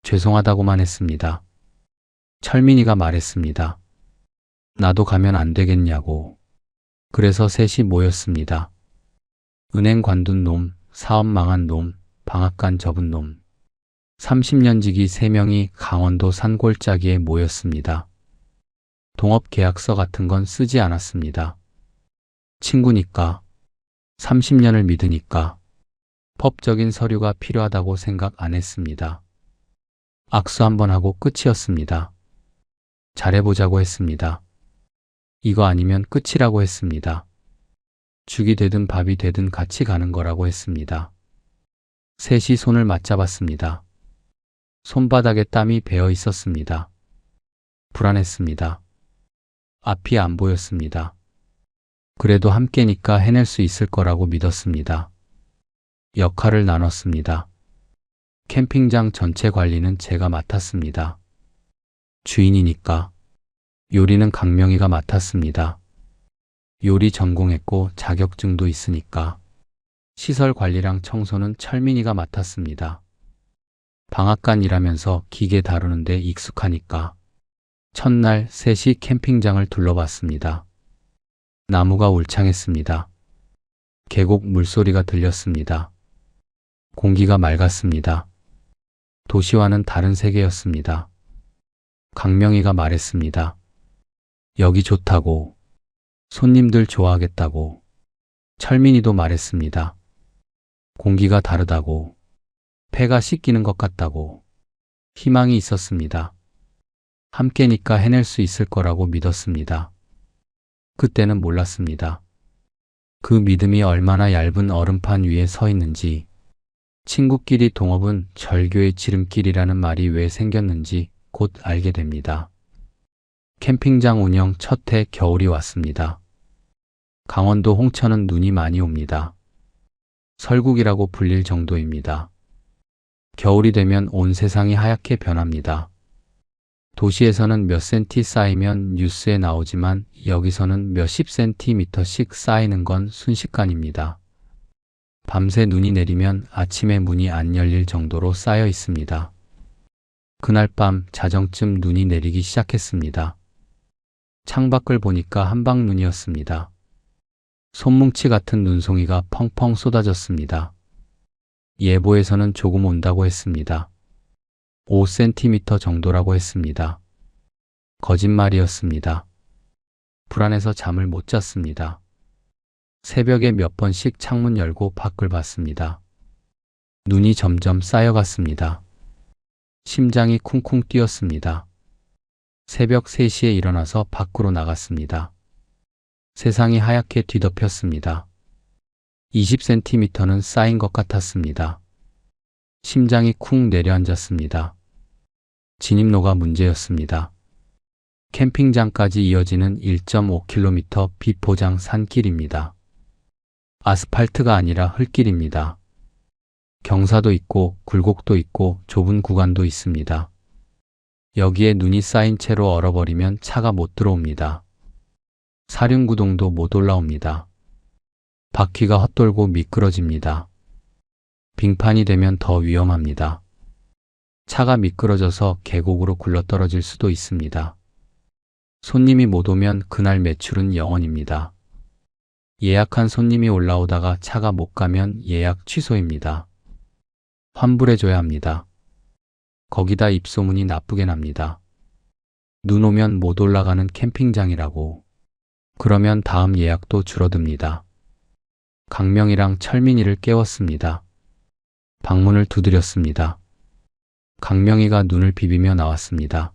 죄송하다고만 했습니다. 철민이가 말했습니다. 나도 가면 안 되겠냐고. 그래서 셋이 모였습니다. 은행 관둔 놈, 사업 망한 놈, 방앗간 접은 놈. 30년 지기 3명이 강원도 산골짜기에 모였습니다. 동업 계약서 같은 건 쓰지 않았습니다. 친구니까, 30년을 믿으니까 법적인 서류가 필요하다고 생각 안 했습니다. 악수 한번 하고 끝이었습니다. 잘해보자고 했습니다. 이거 아니면 끝이라고 했습니다. 죽이 되든 밥이 되든 같이 가는 거라고 했습니다. 셋이 손을 맞잡았습니다. 손바닥에 땀이 배어 있었습니다. 불안했습니다. 앞이 안 보였습니다. 그래도 함께니까 해낼 수 있을 거라고 믿었습니다. 역할을 나눴습니다. 캠핑장 전체 관리는 제가 맡았습니다. 주인이니까. 요리는 강명이가 맡았습니다. 요리 전공했고 자격증도 있으니까. 시설 관리랑 청소는 철민이가 맡았습니다. 방앗간 일하면서 기계 다루는데 익숙하니까. 첫날 셋이 캠핑장을 둘러봤습니다. 나무가 울창했습니다. 계곡 물소리가 들렸습니다. 공기가 맑았습니다. 도시와는 다른 세계였습니다. 강명이가 말했습니다. 여기 좋다고. 손님들 좋아하겠다고. 철민이도 말했습니다. 공기가 다르다고. 폐가 씻기는 것 같다고. 희망이 있었습니다. 함께니까 해낼 수 있을 거라고 믿었습니다. 그때는 몰랐습니다. 그 믿음이 얼마나 얇은 얼음판 위에 서 있는지, 친구끼리 동업은 절교의 지름길이라는 말이 왜 생겼는지 곧 알게 됩니다. 캠핑장 운영 첫 해 겨울이 왔습니다. 강원도 홍천은 눈이 많이 옵니다. 설국이라고 불릴 정도입니다. 겨울이 되면 온 세상이 하얗게 변합니다. 도시에서는 몇 센티 쌓이면 뉴스에 나오지만 여기서는 몇십 센티미터씩 쌓이는 건 순식간입니다. 밤새 눈이 내리면 아침에 문이 안 열릴 정도로 쌓여 있습니다. 그날 밤 자정쯤 눈이 내리기 시작했습니다. 창밖을 보니까 한방눈이었습니다. 손뭉치 같은 눈송이가 펑펑 쏟아졌습니다. 예보에서는 조금 온다고 했습니다. 5cm 정도라고 했습니다. 거짓말이었습니다. 불안해서 잠을 못 잤습니다. 새벽에 몇 번씩 창문 열고 밖을 봤습니다. 눈이 점점 쌓여갔습니다. 심장이 쿵쿵 뛰었습니다. 새벽 3시에 일어나서 밖으로 나갔습니다. 세상이 하얗게 뒤덮였습니다. 20cm는 쌓인 것 같았습니다. 심장이 쿵 내려앉았습니다. 진입로가 문제였습니다. 캠핑장까지 이어지는 1.5km 비포장 산길입니다. 아스팔트가 아니라 흙길입니다. 경사도 있고 굴곡도 있고 좁은 구간도 있습니다. 여기에 눈이 쌓인 채로 얼어버리면 차가 못 들어옵니다. 사륜구동도 못 올라옵니다. 바퀴가 헛돌고 미끄러집니다. 빙판이 되면 더 위험합니다. 차가 미끄러져서 계곡으로 굴러떨어질 수도 있습니다. 손님이 못 오면 그날 매출은 0원입니다. 예약한 손님이 올라오다가 차가 못 가면 예약 취소입니다. 환불해줘야 합니다. 거기다 입소문이 나쁘게 납니다. 눈 오면 못 올라가는 캠핑장이라고. 그러면 다음 예약도 줄어듭니다. 강명이랑 철민이를 깨웠습니다. 방문을 두드렸습니다. 강명이가 눈을 비비며 나왔습니다.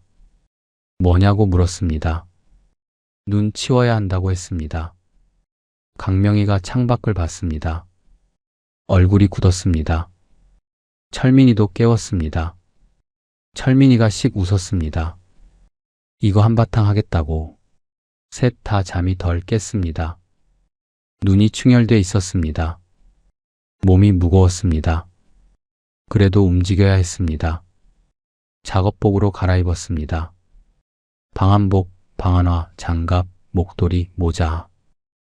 뭐냐고 물었습니다. 눈 치워야 한다고 했습니다. 강명이가 창밖을 봤습니다. 얼굴이 굳었습니다. 철민이도 깨웠습니다. 철민이가 씩 웃었습니다. 이거 한바탕 하겠다고. 셋 다 잠이 덜 깼습니다. 눈이 충혈돼 있었습니다. 몸이 무거웠습니다. 그래도 움직여야 했습니다. 작업복으로 갈아입었습니다. 방한복, 방한화, 장갑, 목도리, 모자.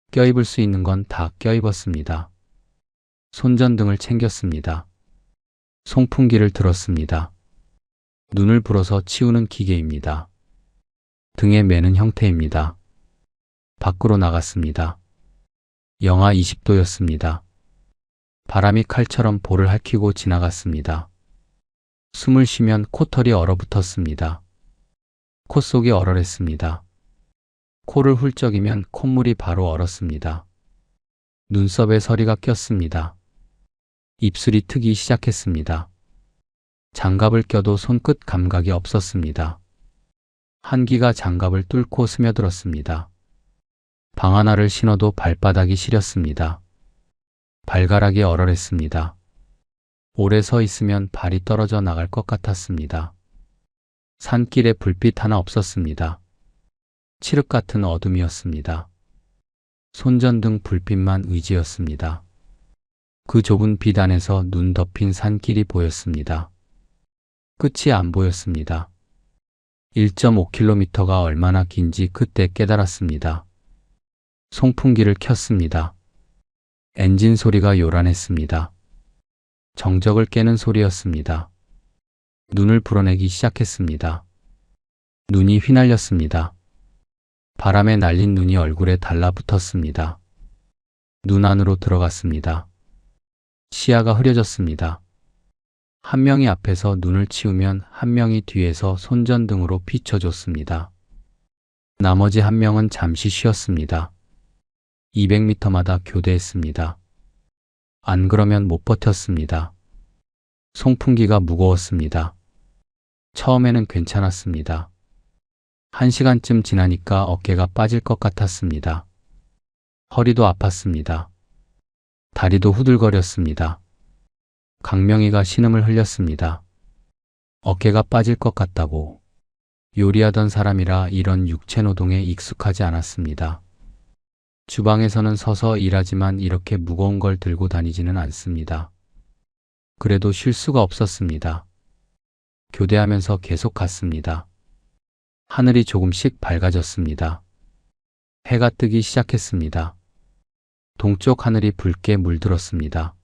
껴입을 수 있는 건 다 껴입었습니다. 손전등을 챙겼습니다. 송풍기를 들었습니다. 눈을 불어서 치우는 기계입니다. 등에 매는 형태입니다. 밖으로 나갔습니다. 영하 20도였습니다. 바람이 칼처럼 볼을 핥히고 지나갔습니다. 숨을 쉬면 코털이 얼어붙었습니다. 콧속이 얼얼했습니다. 코를 훌쩍이면 콧물이 바로 얼었습니다. 눈썹에 서리가 꼈습니다. 입술이 트기 시작했습니다. 장갑을 껴도 손끝 감각이 없었습니다. 한기가 장갑을 뚫고 스며들었습니다. 방하나를 신어도 발바닥이 시렸습니다. 발가락이 얼얼했습니다. 오래 서 있으면 발이 떨어져 나갈 것 같았습니다. 산길에 불빛 하나 없었습니다. 칠흑 같은 어둠이었습니다. 손전등 불빛만 의지였습니다. 그 좁은 빛 안에서 눈 덮인 산길이 보였습니다. 끝이 안 보였습니다. 1.5km가 얼마나 긴지 그때 깨달았습니다. 송풍기를 켰습니다. 엔진 소리가 요란했습니다. 정적을 깨는 소리였습니다. 눈을 불어내기 시작했습니다. 눈이 휘날렸습니다. 바람에 날린 눈이 얼굴에 달라붙었습니다. 눈 안으로 들어갔습니다. 시야가 흐려졌습니다. 한 명이 앞에서 눈을 치우면 한 명이 뒤에서 손전등으로 비춰줬습니다. 나머지 한 명은 잠시 쉬었습니다. 200m마다 교대했습니다. 안 그러면 못 버텼습니다. 송풍기가 무거웠습니다. 처음에는 괜찮았습니다. 1시간쯤 지나니까 어깨가 빠질 것 같았습니다. 허리도 아팠습니다. 다리도 후들거렸습니다. 강명이가 신음을 흘렸습니다. 어깨가 빠질 것 같다고. 요리하던 사람이라 이런 육체 노동에 익숙하지 않았습니다. 주방에서는 서서 일하지만 이렇게 무거운 걸 들고 다니지는 않습니다. 그래도 쉴 수가 없었습니다. 교대하면서 계속 갔습니다. 하늘이 조금씩 밝아졌습니다. 해가 뜨기 시작했습니다. 동쪽 하늘이 붉게 물들었습니다.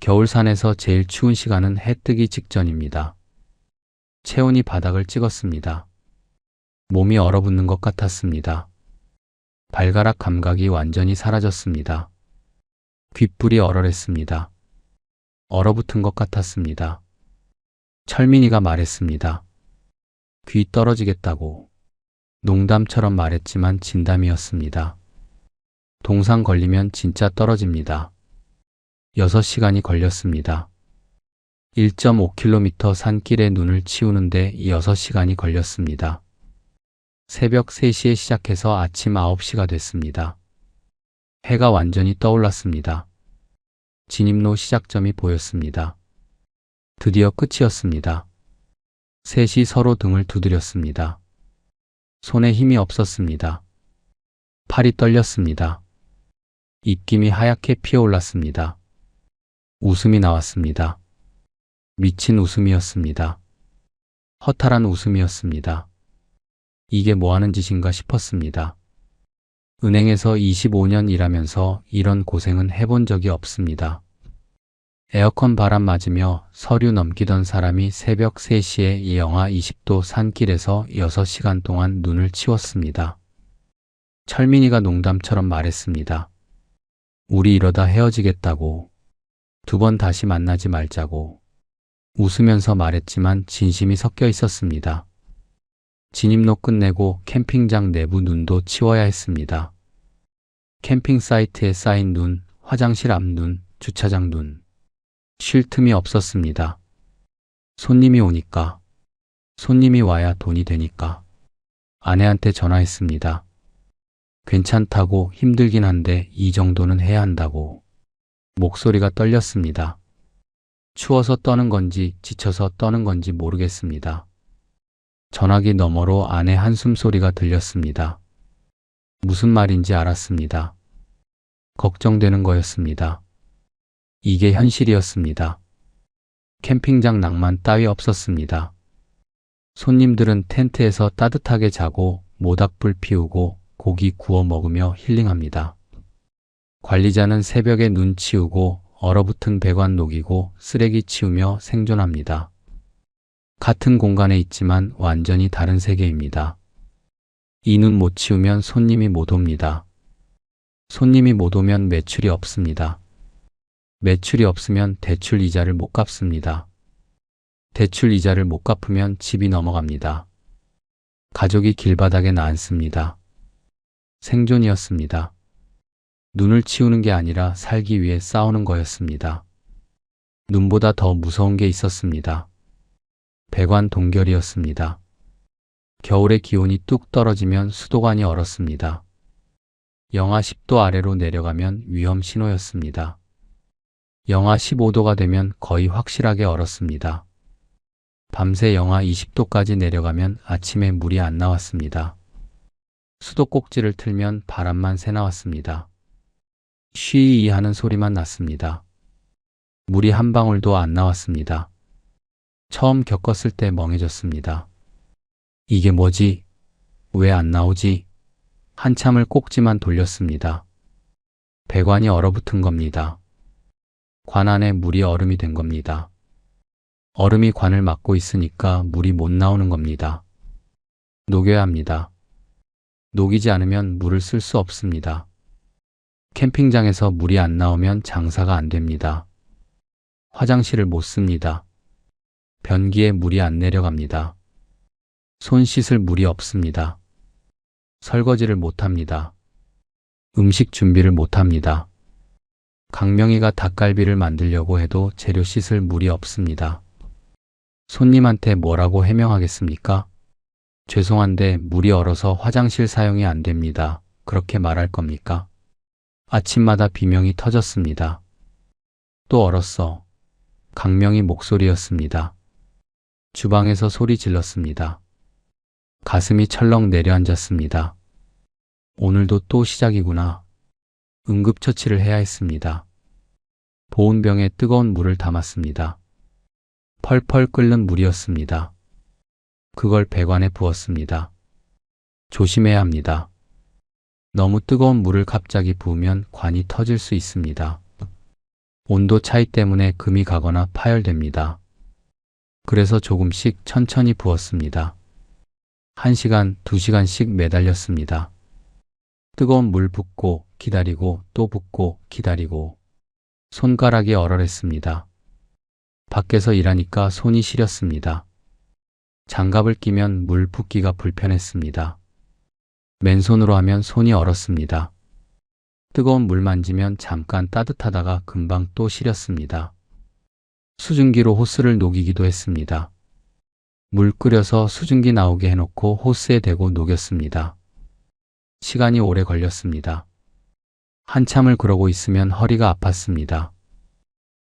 겨울산에서 제일 추운 시간은 해 뜨기 직전입니다. 체온이 바닥을 찍었습니다. 몸이 얼어붙는 것 같았습니다. 발가락 감각이 완전히 사라졌습니다. 귓불이 얼얼했습니다. 얼어붙은 것 같았습니다. 철민이가 말했습니다. 귀 떨어지겠다고. 농담처럼 말했지만 진담이었습니다. 동상 걸리면 진짜 떨어집니다. 6시간이 걸렸습니다. 1.5km 산길에 눈을 치우는데 6시간이 걸렸습니다. 새벽 3시에 시작해서 아침 9시가 됐습니다. 해가 완전히 떠올랐습니다. 진입로 시작점이 보였습니다. 드디어 끝이었습니다. 셋이 서로 등을 두드렸습니다. 손에 힘이 없었습니다. 팔이 떨렸습니다. 입김이 하얗게 피어올랐습니다. 웃음이 나왔습니다. 미친 웃음이었습니다. 허탈한 웃음이었습니다. 이게 뭐하는 짓인가 싶었습니다. 은행에서 25년 일하면서 이런 고생은 해본 적이 없습니다. 에어컨 바람 맞으며 서류 넘기던 사람이 새벽 3시에 영하 20도 산길에서 6시간 동안 눈을 치웠습니다. 철민이가 농담처럼 말했습니다. 우리 이러다 헤어지겠다고. 2번 다시 만나지 말자고. 웃으면서 말했지만 진심이 섞여 있었습니다. 진입로 끝내고 캠핑장 내부 눈도 치워야 했습니다. 캠핑 사이트에 쌓인 눈, 화장실 앞 눈, 주차장 눈. 쉴 틈이 없었습니다. 손님이 오니까, 손님이 와야 돈이 되니까. 아내한테 전화했습니다. 괜찮다고, 힘들긴 한데 이 정도는 해야 한다고. 목소리가 떨렸습니다. 추워서 떠는 건지 지쳐서 떠는 건지 모르겠습니다. 전화기 너머로 아내 한숨 소리가 들렸습니다. 무슨 말인지 알았습니다. 걱정되는 거였습니다. 이게 현실이었습니다. 캠핑장 낭만 따위 없었습니다. 손님들은 텐트에서 따뜻하게 자고 모닥불 피우고 고기 구워 먹으며 힐링합니다. 관리자는 새벽에 눈 치우고 얼어붙은 배관 녹이고 쓰레기 치우며 생존합니다. 같은 공간에 있지만 완전히 다른 세계입니다. 이 눈 못 치우면 손님이 못 옵니다. 손님이 못 오면 매출이 없습니다. 매출이 없으면 대출 이자를 못 갚습니다. 대출 이자를 못 갚으면 집이 넘어갑니다. 가족이 길바닥에 나앉습니다. 생존이었습니다. 눈을 치우는 게 아니라 살기 위해 싸우는 거였습니다. 눈보다 더 무서운 게 있었습니다. 배관 동결이었습니다. 겨울에 기온이 뚝 떨어지면 수도관이 얼었습니다. 영하 10도 아래로 내려가면 위험 신호였습니다. 영하 15도가 되면 거의 확실하게 얼었습니다. 밤새 영하 20도까지 내려가면 아침에 물이 안 나왔습니다. 수도꼭지를 틀면 바람만 새 나왔습니다. 쉬이 하는 소리만 났습니다. 물이 한 방울도 안 나왔습니다. 처음 겪었을 때 멍해졌습니다. 이게 뭐지? 왜 안 나오지? 한참을 꼭지만 돌렸습니다. 배관이 얼어붙은 겁니다. 관 안에 물이 얼음이 된 겁니다. 얼음이 관을 막고 있으니까 물이 못 나오는 겁니다. 녹여야 합니다. 녹이지 않으면 물을 쓸 수 없습니다. 캠핑장에서 물이 안 나오면 장사가 안 됩니다. 화장실을 못 씁니다. 변기에 물이 안 내려갑니다. 손 씻을 물이 없습니다. 설거지를 못 합니다. 음식 준비를 못 합니다. 강명이가 닭갈비를 만들려고 해도 재료 씻을 물이 없습니다. 손님한테 뭐라고 해명하겠습니까? 죄송한데 물이 얼어서 화장실 사용이 안 됩니다. 그렇게 말할 겁니까? 아침마다 비명이 터졌습니다. 또 얼었어. 강명이 목소리였습니다. 주방에서 소리 질렀습니다. 가슴이 철렁 내려앉았습니다. 오늘도 또 시작이구나. 응급처치를 해야 했습니다. 보온병에 뜨거운 물을 담았습니다. 펄펄 끓는 물이었습니다. 그걸 배관에 부었습니다. 조심해야 합니다. 너무 뜨거운 물을 갑자기 부으면 관이 터질 수 있습니다. 온도 차이 때문에 금이 가거나 파열됩니다. 그래서 조금씩 천천히 부었습니다. 1시간, 2시간씩 매달렸습니다. 뜨거운 물 붓고 기다리고 또 붓고 기다리고 손가락이 얼얼했습니다. 밖에서 일하니까 손이 시렸습니다. 장갑을 끼면 물 붓기가 불편했습니다. 맨손으로 하면 손이 얼었습니다. 뜨거운 물 만지면 잠깐 따뜻하다가 금방 또 시렸습니다. 수증기로 호스를 녹이기도 했습니다. 물 끓여서 수증기 나오게 해놓고 호스에 대고 녹였습니다. 시간이 오래 걸렸습니다. 한참을 그러고 있으면 허리가 아팠습니다.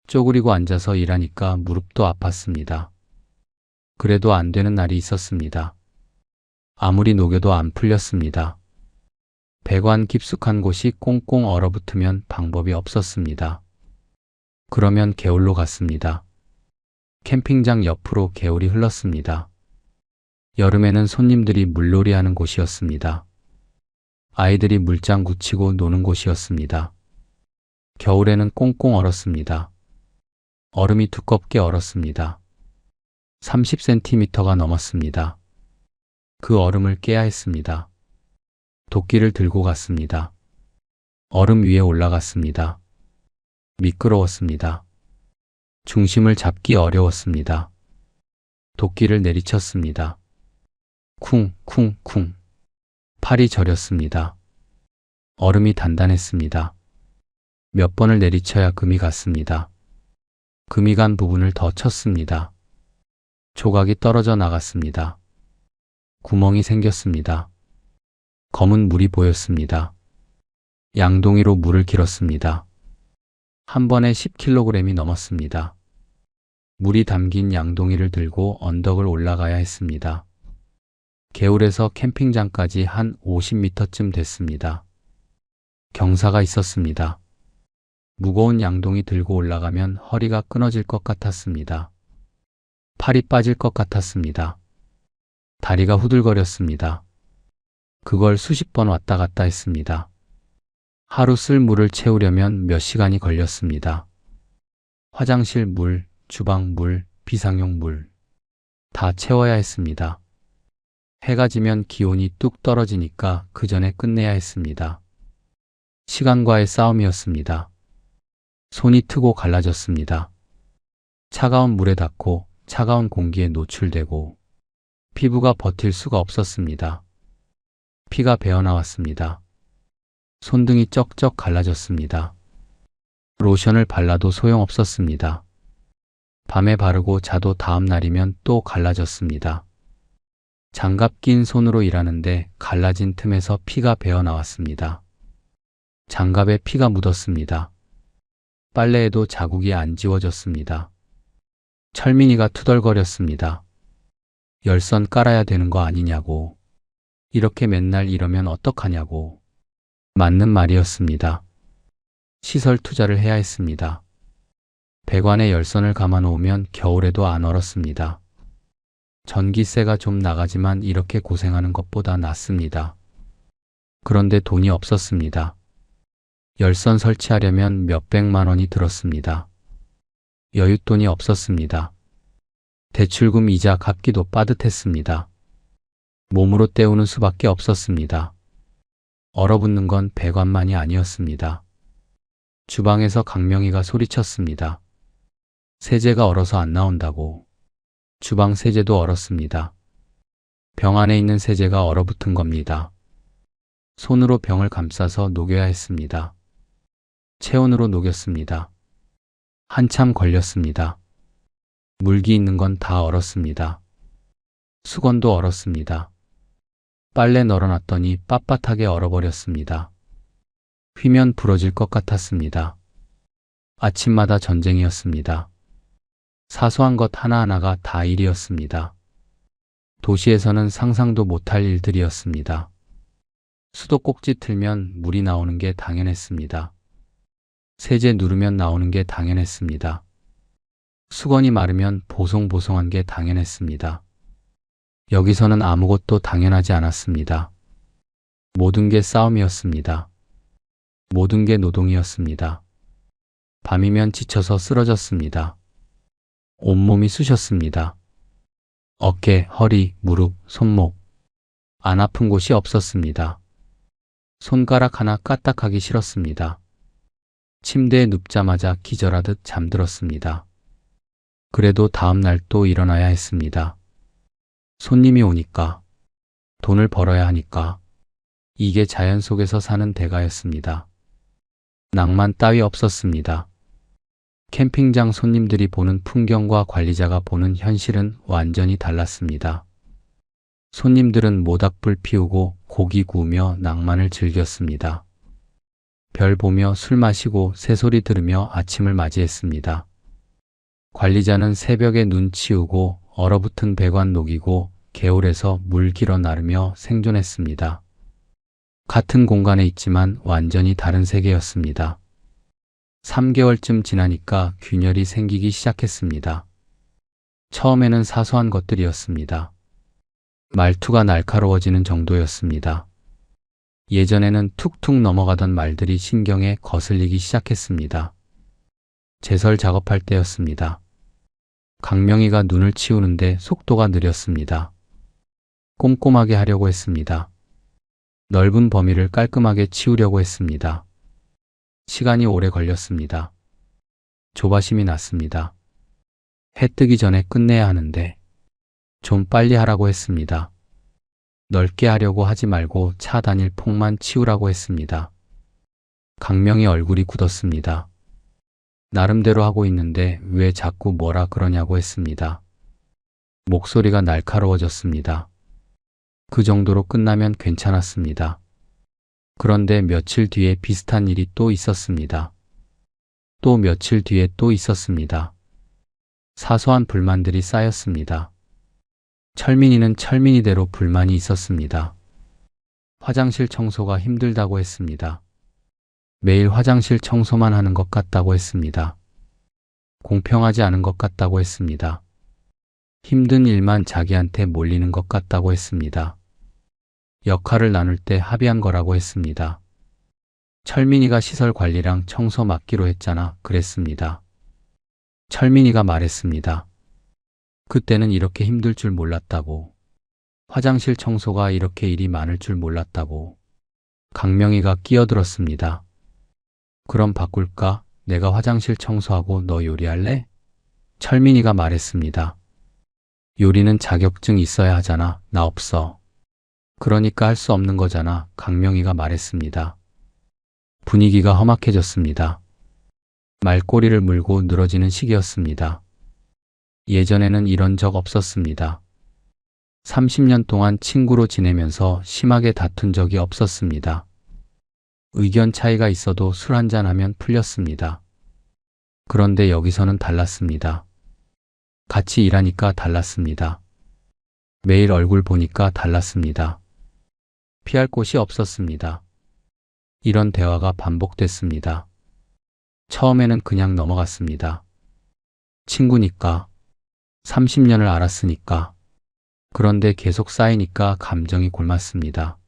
쪼그리고 앉아서 일하니까 무릎도 아팠습니다. 그래도 안 되는 날이 있었습니다. 아무리 녹여도 안 풀렸습니다. 배관 깊숙한 곳이 꽁꽁 얼어붙으면 방법이 없었습니다. 그러면 개울로 갔습니다. 캠핑장 옆으로 개울이 흘렀습니다. 여름에는 손님들이 물놀이하는 곳이었습니다. 아이들이 물장 굳히고 노는 곳이었습니다. 겨울에는 꽁꽁 얼었습니다. 얼음이 두껍게 얼었습니다. 30cm가 넘었습니다. 그 얼음을 깨야 했습니다. 도끼를 들고 갔습니다. 얼음 위에 올라갔습니다. 미끄러웠습니다. 중심을 잡기 어려웠습니다. 도끼를 내리쳤습니다. 쿵쿵쿵. 팔이 저렸습니다. 얼음이 단단했습니다. 몇 번을 내리쳐야 금이 갔습니다. 금이 간 부분을 더 쳤습니다. 조각이 떨어져 나갔습니다. 구멍이 생겼습니다. 검은 물이 보였습니다. 양동이로 물을 길었습니다. 한 번에 10kg이 넘었습니다. 물이 담긴 양동이를 들고 언덕을 올라가야 했습니다. 개울에서 캠핑장까지 한 50m쯤 됐습니다. 경사가 있었습니다. 무거운 양동이 들고 올라가면 허리가 끊어질 것 같았습니다. 팔이 빠질 것 같았습니다. 다리가 후들거렸습니다. 그걸 수십 번 왔다 갔다 했습니다. 하루 쓸 물을 채우려면 몇 시간이 걸렸습니다. 화장실 물, 주방 물, 비상용 물 다 채워야 했습니다. 해가 지면 기온이 뚝 떨어지니까 그 전에 끝내야 했습니다. 시간과의 싸움이었습니다. 손이 트고 갈라졌습니다. 차가운 물에 닿고 차가운 공기에 노출되고 피부가 버틸 수가 없었습니다. 피가 배어나왔습니다. 손등이 쩍쩍 갈라졌습니다. 로션을 발라도 소용없었습니다. 밤에 바르고 자도 다음 날이면 또 갈라졌습니다. 장갑 낀 손으로 일하는데 갈라진 틈에서 피가 배어나왔습니다. 장갑에 피가 묻었습니다. 빨래에도 자국이 안 지워졌습니다. 철민이가 투덜거렸습니다. 열선 깔아야 되는 거 아니냐고. 이렇게 맨날 이러면 어떡하냐고. 맞는 말이었습니다. 시설 투자를 해야 했습니다. 배관에 열선을 감아 놓으면 겨울에도 안 얼었습니다. 전기세가 좀 나가지만 이렇게 고생하는 것보다 낫습니다. 그런데 돈이 없었습니다. 열선 설치하려면 몇백만 원이 들었습니다. 여윳돈이 없었습니다. 대출금 이자 갚기도 빠듯했습니다. 몸으로 때우는 수밖에 없었습니다. 얼어붙는 건 배관만이 아니었습니다. 주방에서 강명이가 소리쳤습니다. 세제가 얼어서 안 나온다고. 주방 세제도 얼었습니다. 병 안에 있는 세제가 얼어붙은 겁니다. 손으로 병을 감싸서 녹여야 했습니다. 체온으로 녹였습니다. 한참 걸렸습니다. 물기 있는 건 다 얼었습니다. 수건도 얼었습니다. 빨래 널어놨더니 빳빳하게 얼어버렸습니다. 휘면 부러질 것 같았습니다. 아침마다 전쟁이었습니다. 사소한 것 하나하나가 다 일이었습니다. 도시에서는 상상도 못할 일들이었습니다. 수도꼭지 틀면 물이 나오는 게 당연했습니다. 세제 누르면 나오는 게 당연했습니다. 수건이 마르면 보송보송한 게 당연했습니다. 여기서는 아무것도 당연하지 않았습니다. 모든 게 싸움이었습니다. 모든 게 노동이었습니다. 밤이면 지쳐서 쓰러졌습니다. 온몸이 쑤셨습니다. 어깨, 허리, 무릎, 손목. 안 아픈 곳이 없었습니다. 손가락 하나 까딱하기 싫었습니다. 침대에 눕자마자 기절하듯 잠들었습니다. 그래도 다음 날 또 일어나야 했습니다. 손님이 오니까, 돈을 벌어야 하니까. 이게 자연 속에서 사는 대가였습니다. 낭만 따위 없었습니다. 캠핑장 손님들이 보는 풍경과 관리자가 보는 현실은 완전히 달랐습니다. 손님들은 모닥불 피우고 고기 구우며 낭만을 즐겼습니다. 별 보며 술 마시고 새소리 들으며 아침을 맞이했습니다. 관리자는 새벽에 눈 치우고 얼어붙은 배관 녹이고 개울에서 물 길어 나르며 생존했습니다. 같은 공간에 있지만 완전히 다른 세계였습니다. 3개월쯤 지나니까 균열이 생기기 시작했습니다. 처음에는 사소한 것들이었습니다. 말투가 날카로워지는 정도였습니다. 예전에는 툭툭 넘어가던 말들이 신경에 거슬리기 시작했습니다. 제설 작업할 때였습니다. 강명이가 눈을 치우는데 속도가 느렸습니다. 꼼꼼하게 하려고 했습니다. 넓은 범위를 깔끔하게 치우려고 했습니다. 시간이 오래 걸렸습니다. 조바심이 났습니다. 해 뜨기 전에 끝내야 하는데 좀 빨리 하라고 했습니다. 넓게 하려고 하지 말고 차 다닐 폭만 치우라고 했습니다. 강명희 얼굴이 굳었습니다. 나름대로 하고 있는데 왜 자꾸 뭐라 그러냐고 했습니다. 목소리가 날카로워졌습니다. 그 정도로 끝나면 괜찮았습니다. 그런데 며칠 뒤에 비슷한 일이 또 있었습니다. 또 며칠 뒤에 또 있었습니다. 사소한 불만들이 쌓였습니다. 철민이는 철민이대로 불만이 있었습니다. 화장실 청소가 힘들다고 했습니다. 매일 화장실 청소만 하는 것 같다고 했습니다. 공평하지 않은 것 같다고 했습니다. 힘든 일만 자기한테 몰리는 것 같다고 했습니다. 역할을 나눌 때 합의한 거라고 했습니다. 철민이가 시설 관리랑 청소 맡기로 했잖아 그랬습니다. 철민이가 말했습니다. 그때는 이렇게 힘들 줄 몰랐다고. 화장실 청소가 이렇게 일이 많을 줄 몰랐다고. 강명희가 끼어들었습니다. 그럼 바꿀까? 내가 화장실 청소하고 너 요리할래? 철민이가 말했습니다. 요리는 자격증 있어야 하잖아. 나 없어. 그러니까 할 수 없는 거잖아. 강명희가 말했습니다. 분위기가 험악해졌습니다. 말꼬리를 물고 늘어지는 시기였습니다. 예전에는 이런 적 없었습니다. 30년 동안 친구로 지내면서 심하게 다툰 적이 없었습니다. 의견 차이가 있어도 술 한잔 하면 풀렸습니다. 그런데 여기서는 달랐습니다. 같이 일하니까 달랐습니다. 매일 얼굴 보니까 달랐습니다. 피할 곳이 없었습니다. 이런 대화가 반복됐습니다. 처음에는 그냥 넘어갔습니다. 친구니까, 30년을 알았으니까. 그런데 계속 쌓이니까 감정이 골맞습니다.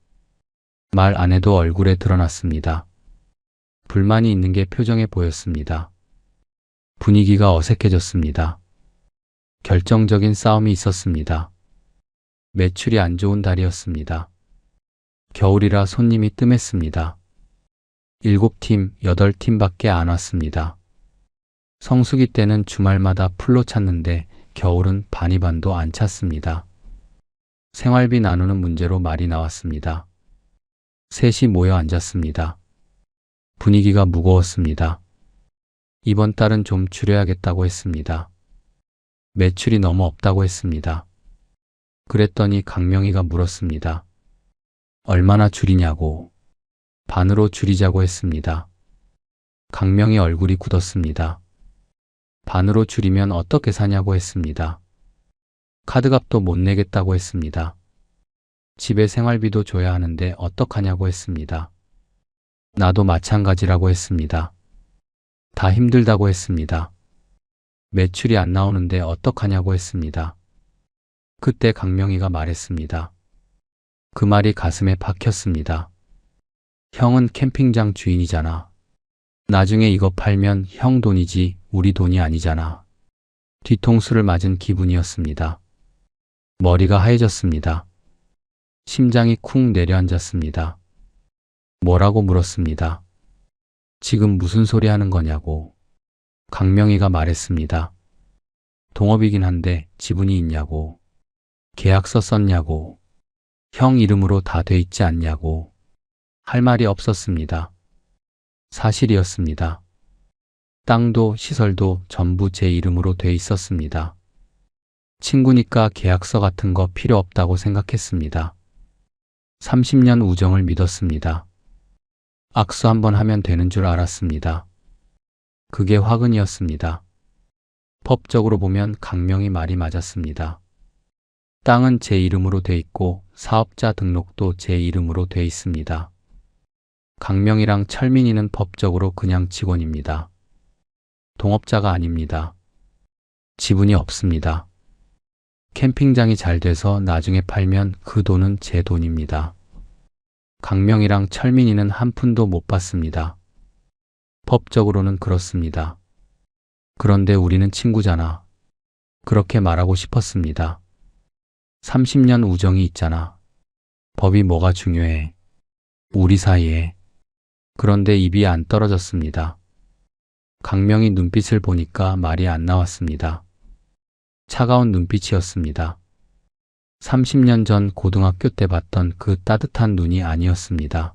말 안 해도 얼굴에 드러났습니다. 불만이 있는 게 표정에 보였습니다. 분위기가 어색해졌습니다. 결정적인 싸움이 있었습니다. 매출이 안 좋은 달이었습니다. 겨울이라 손님이 뜸했습니다. 7팀, 8팀밖에 안 왔습니다. 성수기 때는 주말마다 풀로 찼는데 겨울은 반이반도 안 찼습니다. 생활비 나누는 문제로 말이 나왔습니다. 셋이 모여 앉았습니다. 분위기가 무거웠습니다. 이번 달은 좀 줄여야겠다고 했습니다. 매출이 너무 없다고 했습니다. 그랬더니 강명희가 물었습니다. 얼마나 줄이냐고. 반으로 줄이자고 했습니다. 강명희 얼굴이 굳었습니다. 반으로 줄이면 어떻게 사냐고 했습니다. 카드값도 못 내겠다고 했습니다. 집에 생활비도 줘야 하는데 어떡하냐고 했습니다. 나도 마찬가지라고 했습니다. 다 힘들다고 했습니다. 매출이 안 나오는데 어떡하냐고 했습니다. 그때 강명희가 말했습니다. 그 말이 가슴에 박혔습니다. 형은 캠핑장 주인이잖아. 나중에 이거 팔면 형 돈이지 우리 돈이 아니잖아. 뒤통수를 맞은 기분이었습니다. 머리가 하얘졌습니다. 심장이 쿵 내려앉았습니다. 뭐라고 물었습니다. 지금 무슨 소리 하는 거냐고. 강명희가 말했습니다. 동업이긴 한데 지분이 있냐고. 계약서 썼냐고. 형 이름으로 다 돼 있지 않냐고. 할 말이 없었습니다. 사실이었습니다. 땅도 시설도 전부 제 이름으로 돼 있었습니다. 친구니까 계약서 같은 거 필요 없다고 생각했습니다. 30년 우정을 믿었습니다. 악수 한번 하면 되는 줄 알았습니다. 그게 화근이었습니다. 법적으로 보면 강명희 말이 맞았습니다. 땅은 제 이름으로 돼 있고 사업자 등록도 제 이름으로 돼 있습니다. 강명희랑 철민이는 법적으로 그냥 직원입니다. 동업자가 아닙니다. 지분이 없습니다. 캠핑장이 잘 돼서 나중에 팔면 그 돈은 제 돈입니다. 강명희랑 철민이는 한 푼도 못 받습니다. 법적으로는 그렇습니다. 그런데 우리는 친구잖아. 그렇게 말하고 싶었습니다. 30년 우정이 있잖아. 법이 뭐가 중요해. 우리 사이에. 그런데 입이 안 떨어졌습니다. 강명희 눈빛을 보니까 말이 안 나왔습니다. 차가운 눈빛이었습니다. 30년 전 고등학교 때 봤던 그 따뜻한 눈이 아니었습니다.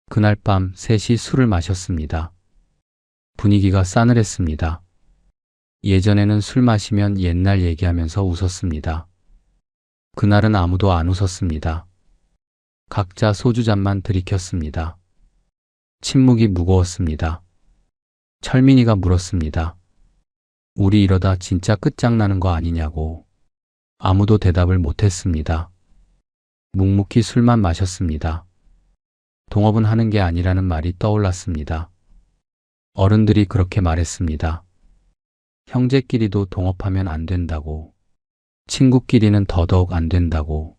그날 밤 셋이 술을 마셨습니다. 분위기가 싸늘했습니다. 예전에는 술 마시면 옛날 얘기하면서 웃었습니다. 그날은 아무도 안 웃었습니다. 각자 소주잔만 들이켰습니다. 침묵이 무거웠습니다. 철민이가 물었습니다. 우리 이러다 진짜 끝장나는 거 아니냐고. 아무도 대답을 못했습니다. 묵묵히 술만 마셨습니다. 동업은 하는 게 아니라는 말이 떠올랐습니다. 어른들이 그렇게 말했습니다. 형제끼리도 동업하면 안 된다고. 친구끼리는 더더욱 안 된다고.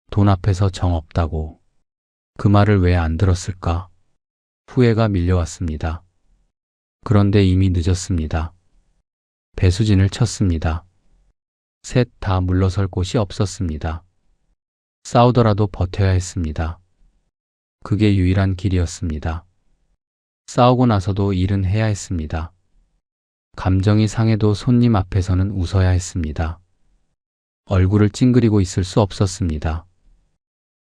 돈 앞에서 정 없다고. 그 말을 왜 안 들었을까? 후회가 밀려왔습니다. 그런데 이미 늦었습니다. 배수진을 쳤습니다. 셋 다 물러설 곳이 없었습니다. 싸우더라도 버텨야 했습니다. 그게 유일한 길이었습니다. 싸우고 나서도 일은 해야 했습니다. 감정이 상해도 손님 앞에서는 웃어야 했습니다. 얼굴을 찡그리고 있을 수 없었습니다.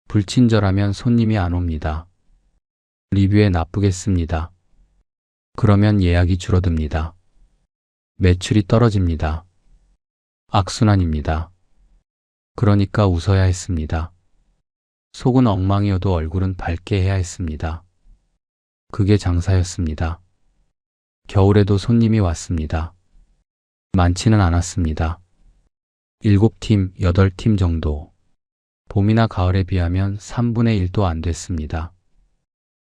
불친절하면 손님이 안 옵니다. 리뷰에 나쁘겠습니다. 그러면 예약이 줄어듭니다. 매출이 떨어집니다. 악순환입니다. 그러니까 웃어야 했습니다. 속은 엉망이어도 얼굴은 밝게 해야 했습니다. 그게 장사였습니다. 겨울에도 손님이 왔습니다. 많지는 않았습니다. 7팀, 8팀 정도. 봄이나 가을에 비하면 3분의 1도 안 됐습니다.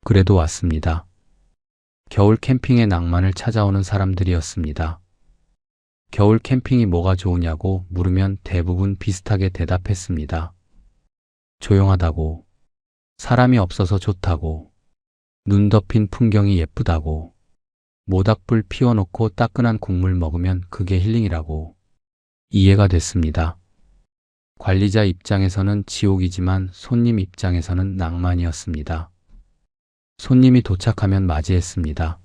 그래도 왔습니다. 겨울 캠핑의 낭만을 찾아오는 사람들이었습니다. 겨울 캠핑이 뭐가 좋으냐고 물으면 대부분 비슷하게 대답했습니다. 조용하다고, 사람이 없어서 좋다고, 눈 덮인 풍경이 예쁘다고, 모닥불 피워놓고 따끈한 국물 먹으면 그게 힐링이라고. 이해가 됐습니다. 관리자 입장에서는 지옥이지만 손님 입장에서는 낭만이었습니다. 손님이 도착하면 맞이했습니다.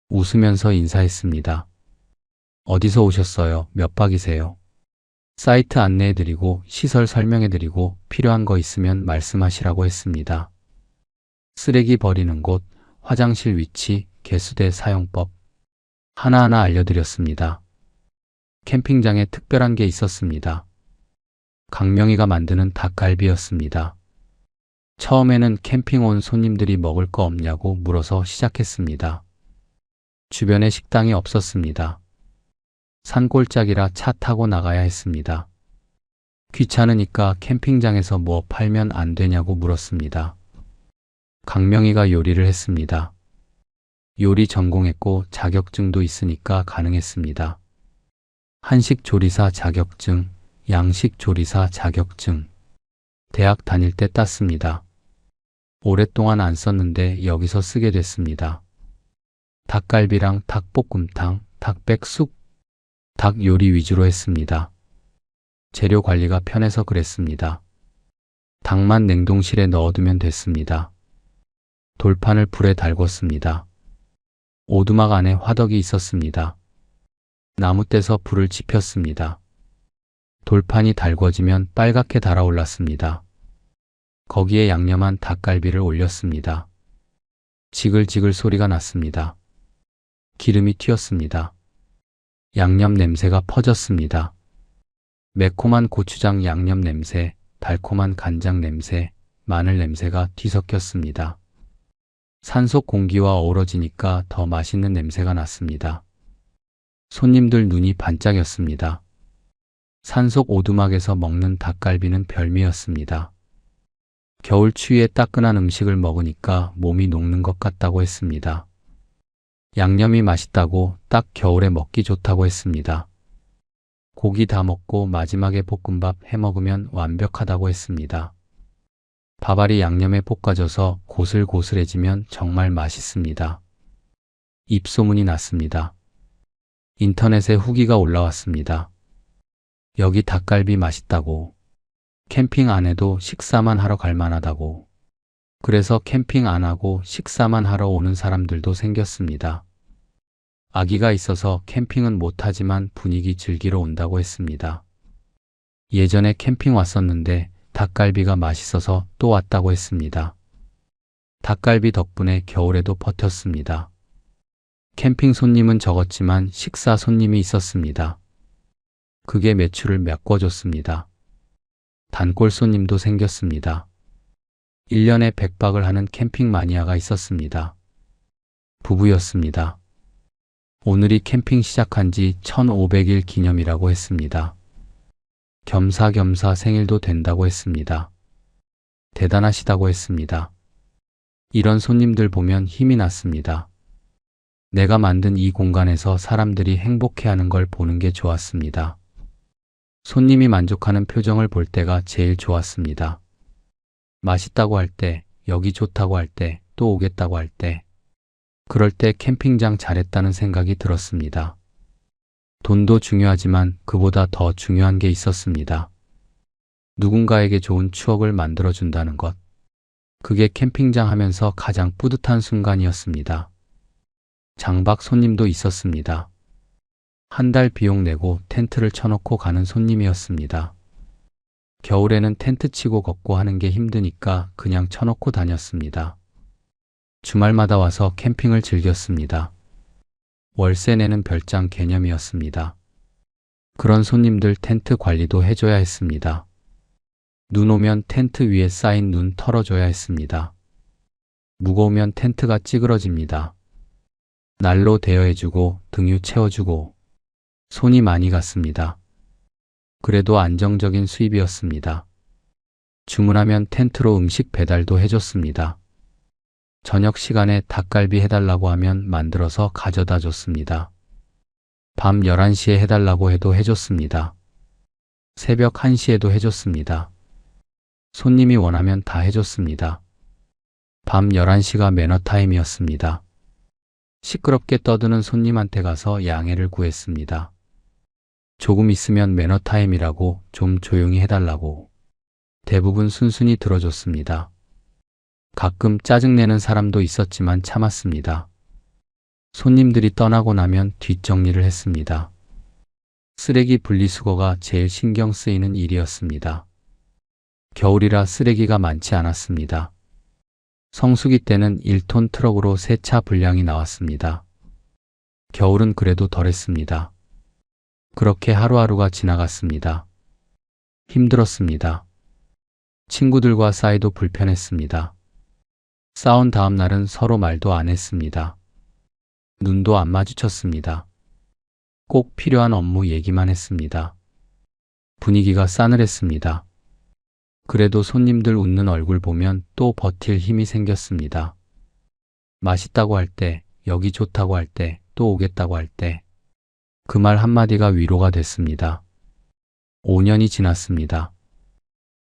웃으면서 인사했습니다. 어디서 오셨어요? 몇 박이세요? 사이트 안내해드리고 시설 설명해드리고 필요한 거 있으면 말씀하시라고 했습니다. 쓰레기 버리는 곳, 화장실 위치, 개수대 사용법 하나하나 알려드렸습니다. 캠핑장에 특별한 게 있었습니다. 강명희가 만드는 닭갈비였습니다. 처음에는 캠핑 온 손님들이 먹을 거 없냐고 물어서 시작했습니다. 주변에 식당이 없었습니다. 산골짜기라 차 타고 나가야 했습니다. 귀찮으니까 캠핑장에서 뭐 팔면 안 되냐고 물었습니다. 강명희가 요리를 했습니다. 요리 전공했고 자격증도 있으니까 가능했습니다. 한식 조리사 자격증, 양식 조리사 자격증. 대학 다닐 때 땄습니다. 오랫동안 안 썼는데 여기서 쓰게 됐습니다. 닭갈비랑 닭볶음탕, 닭백숙, 닭 요리 위주로 했습니다. 재료 관리가 편해서 그랬습니다. 닭만 냉동실에 넣어두면 됐습니다. 돌판을 불에 달궜습니다. 오두막 안에 화덕이 있었습니다. 나무 떼서 불을 지폈습니다. 돌판이 달궈지면 빨갛게 달아올랐습니다. 거기에 양념한 닭갈비를 올렸습니다. 지글지글 소리가 났습니다. 기름이 튀었습니다. 양념 냄새가 퍼졌습니다. 매콤한 고추장 양념 냄새, 달콤한 간장 냄새, 마늘 냄새가 뒤섞였습니다. 산속 공기와 어우러지니까 더 맛있는 냄새가 났습니다. 손님들 눈이 반짝였습니다. 산속 오두막에서 먹는 닭갈비는 별미였습니다. 겨울 추위에 따끈한 음식을 먹으니까 몸이 녹는 것 같다고 했습니다. 양념이 맛있다고 딱 겨울에 먹기 좋다고 했습니다. 고기 다 먹고 마지막에 볶음밥 해 먹으면 완벽하다고 했습니다. 밥알이 양념에 볶아져서 고슬고슬해지면 정말 맛있습니다. 입소문이 났습니다. 인터넷에 후기가 올라왔습니다. 여기 닭갈비 맛있다고. 캠핑 안 해도 식사만 하러 갈 만하다고. 그래서 캠핑 안 하고 식사만 하러 오는 사람들도 생겼습니다. 아기가 있어서 캠핑은 못하지만 분위기 즐기러 온다고 했습니다. 예전에 캠핑 왔었는데 닭갈비가 맛있어서 또 왔다고 했습니다. 닭갈비 덕분에 겨울에도 버텼습니다. 캠핑 손님은 적었지만 식사 손님이 있었습니다. 그게 매출을 메꿔줬습니다. 단골 손님도 생겼습니다. 1년에 100박을 하는 캠핑 마니아가 있었습니다. 부부였습니다. 오늘이 캠핑 시작한 지 1500일 기념이라고 했습니다. 겸사겸사 생일도 된다고 했습니다. 대단하시다고 했습니다. 이런 손님들 보면 힘이 났습니다. 내가 만든 이 공간에서 사람들이 행복해하는 걸 보는 게 좋았습니다. 손님이 만족하는 표정을 볼 때가 제일 좋았습니다. 맛있다고 할 때, 여기 좋다고 할 때, 또 오겠다고 할 때, 그럴 때 캠핑장 잘했다는 생각이 들었습니다. 돈도 중요하지만 그보다 더 중요한 게 있었습니다. 누군가에게 좋은 추억을 만들어준다는 것. 그게 캠핑장 하면서 가장 뿌듯한 순간이었습니다. 장박 손님도 있었습니다. 한 달 비용 내고 텐트를 쳐놓고 가는 손님이었습니다. 겨울에는 텐트 치고 걷고 하는 게 힘드니까 그냥 쳐놓고 다녔습니다. 주말마다 와서 캠핑을 즐겼습니다. 월세 내는 별장 개념이었습니다. 그런 손님들 텐트 관리도 해줘야 했습니다. 눈 오면 텐트 위에 쌓인 눈 털어줘야 했습니다. 무거우면 텐트가 찌그러집니다. 난로 대여해주고 등유 채워주고 손이 많이 갔습니다. 그래도 안정적인 수입이었습니다. 주문하면 텐트로 음식 배달도 해줬습니다. 저녁 시간에 닭갈비 해달라고 하면 만들어서 가져다 줬습니다. 밤 11시에 해달라고 해도 해줬습니다. 새벽 1시에도 해줬습니다. 손님이 원하면 다 해줬습니다. 밤 11시가 매너타임이었습니다. 시끄럽게 떠드는 손님한테 가서 양해를 구했습니다. 조금 있으면 매너타임이라고 좀 조용히 해달라고. 대부분 순순히 들어줬습니다. 가끔 짜증내는 사람도 있었지만 참았습니다. 손님들이 떠나고 나면 뒷정리를 했습니다. 쓰레기 분리수거가 제일 신경 쓰이는 일이었습니다. 겨울이라 쓰레기가 많지 않았습니다. 성수기 때는 1톤 트럭으로 세차 분량이 나왔습니다. 겨울은 그래도 덜했습니다. 그렇게 하루하루가 지나갔습니다. 힘들었습니다. 친구들과 사이도 불편했습니다. 싸운 다음 날은 서로 말도 안 했습니다. 눈도 안 마주쳤습니다. 꼭 필요한 업무 얘기만 했습니다. 분위기가 싸늘했습니다. 그래도 손님들 웃는 얼굴 보면 또 버틸 힘이 생겼습니다. 맛있다고 할 때, 여기 좋다고 할 때, 또 오겠다고 할 때, 그 말 한마디가 위로가 됐습니다. 5년이 지났습니다.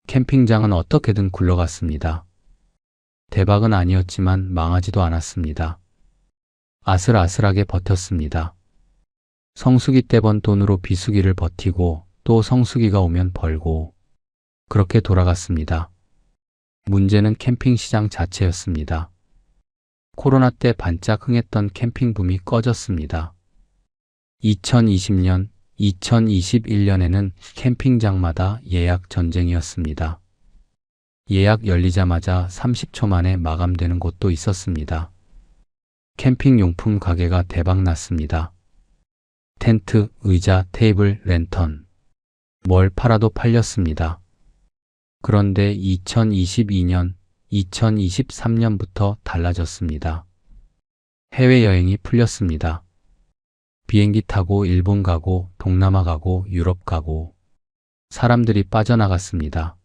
캠핑장은 어떻게든 굴러갔습니다. 대박은 아니었지만 망하지도 않았습니다. 아슬아슬하게 버텼습니다. 성수기 때 번 돈으로 비수기를 버티고 또 성수기가 오면 벌고 그렇게 돌아갔습니다. 문제는 캠핑 시장 자체였습니다. 코로나 때 반짝 흥했던 캠핑 붐이 꺼졌습니다. 2020년, 2021년에는 캠핑장마다 예약 전쟁이었습니다. 예약 열리자마자 30초 만에 마감되는 곳도 있었습니다. 캠핑용품 가게가 대박났습니다. 텐트, 의자, 테이블, 랜턴. 뭘 팔아도 팔렸습니다. 그런데 2022년, 2023년부터 달라졌습니다. 해외여행이 풀렸습니다. 비행기 타고 일본 가고, 동남아 가고, 유럽 가고, 사람들이 빠져나갔습니다.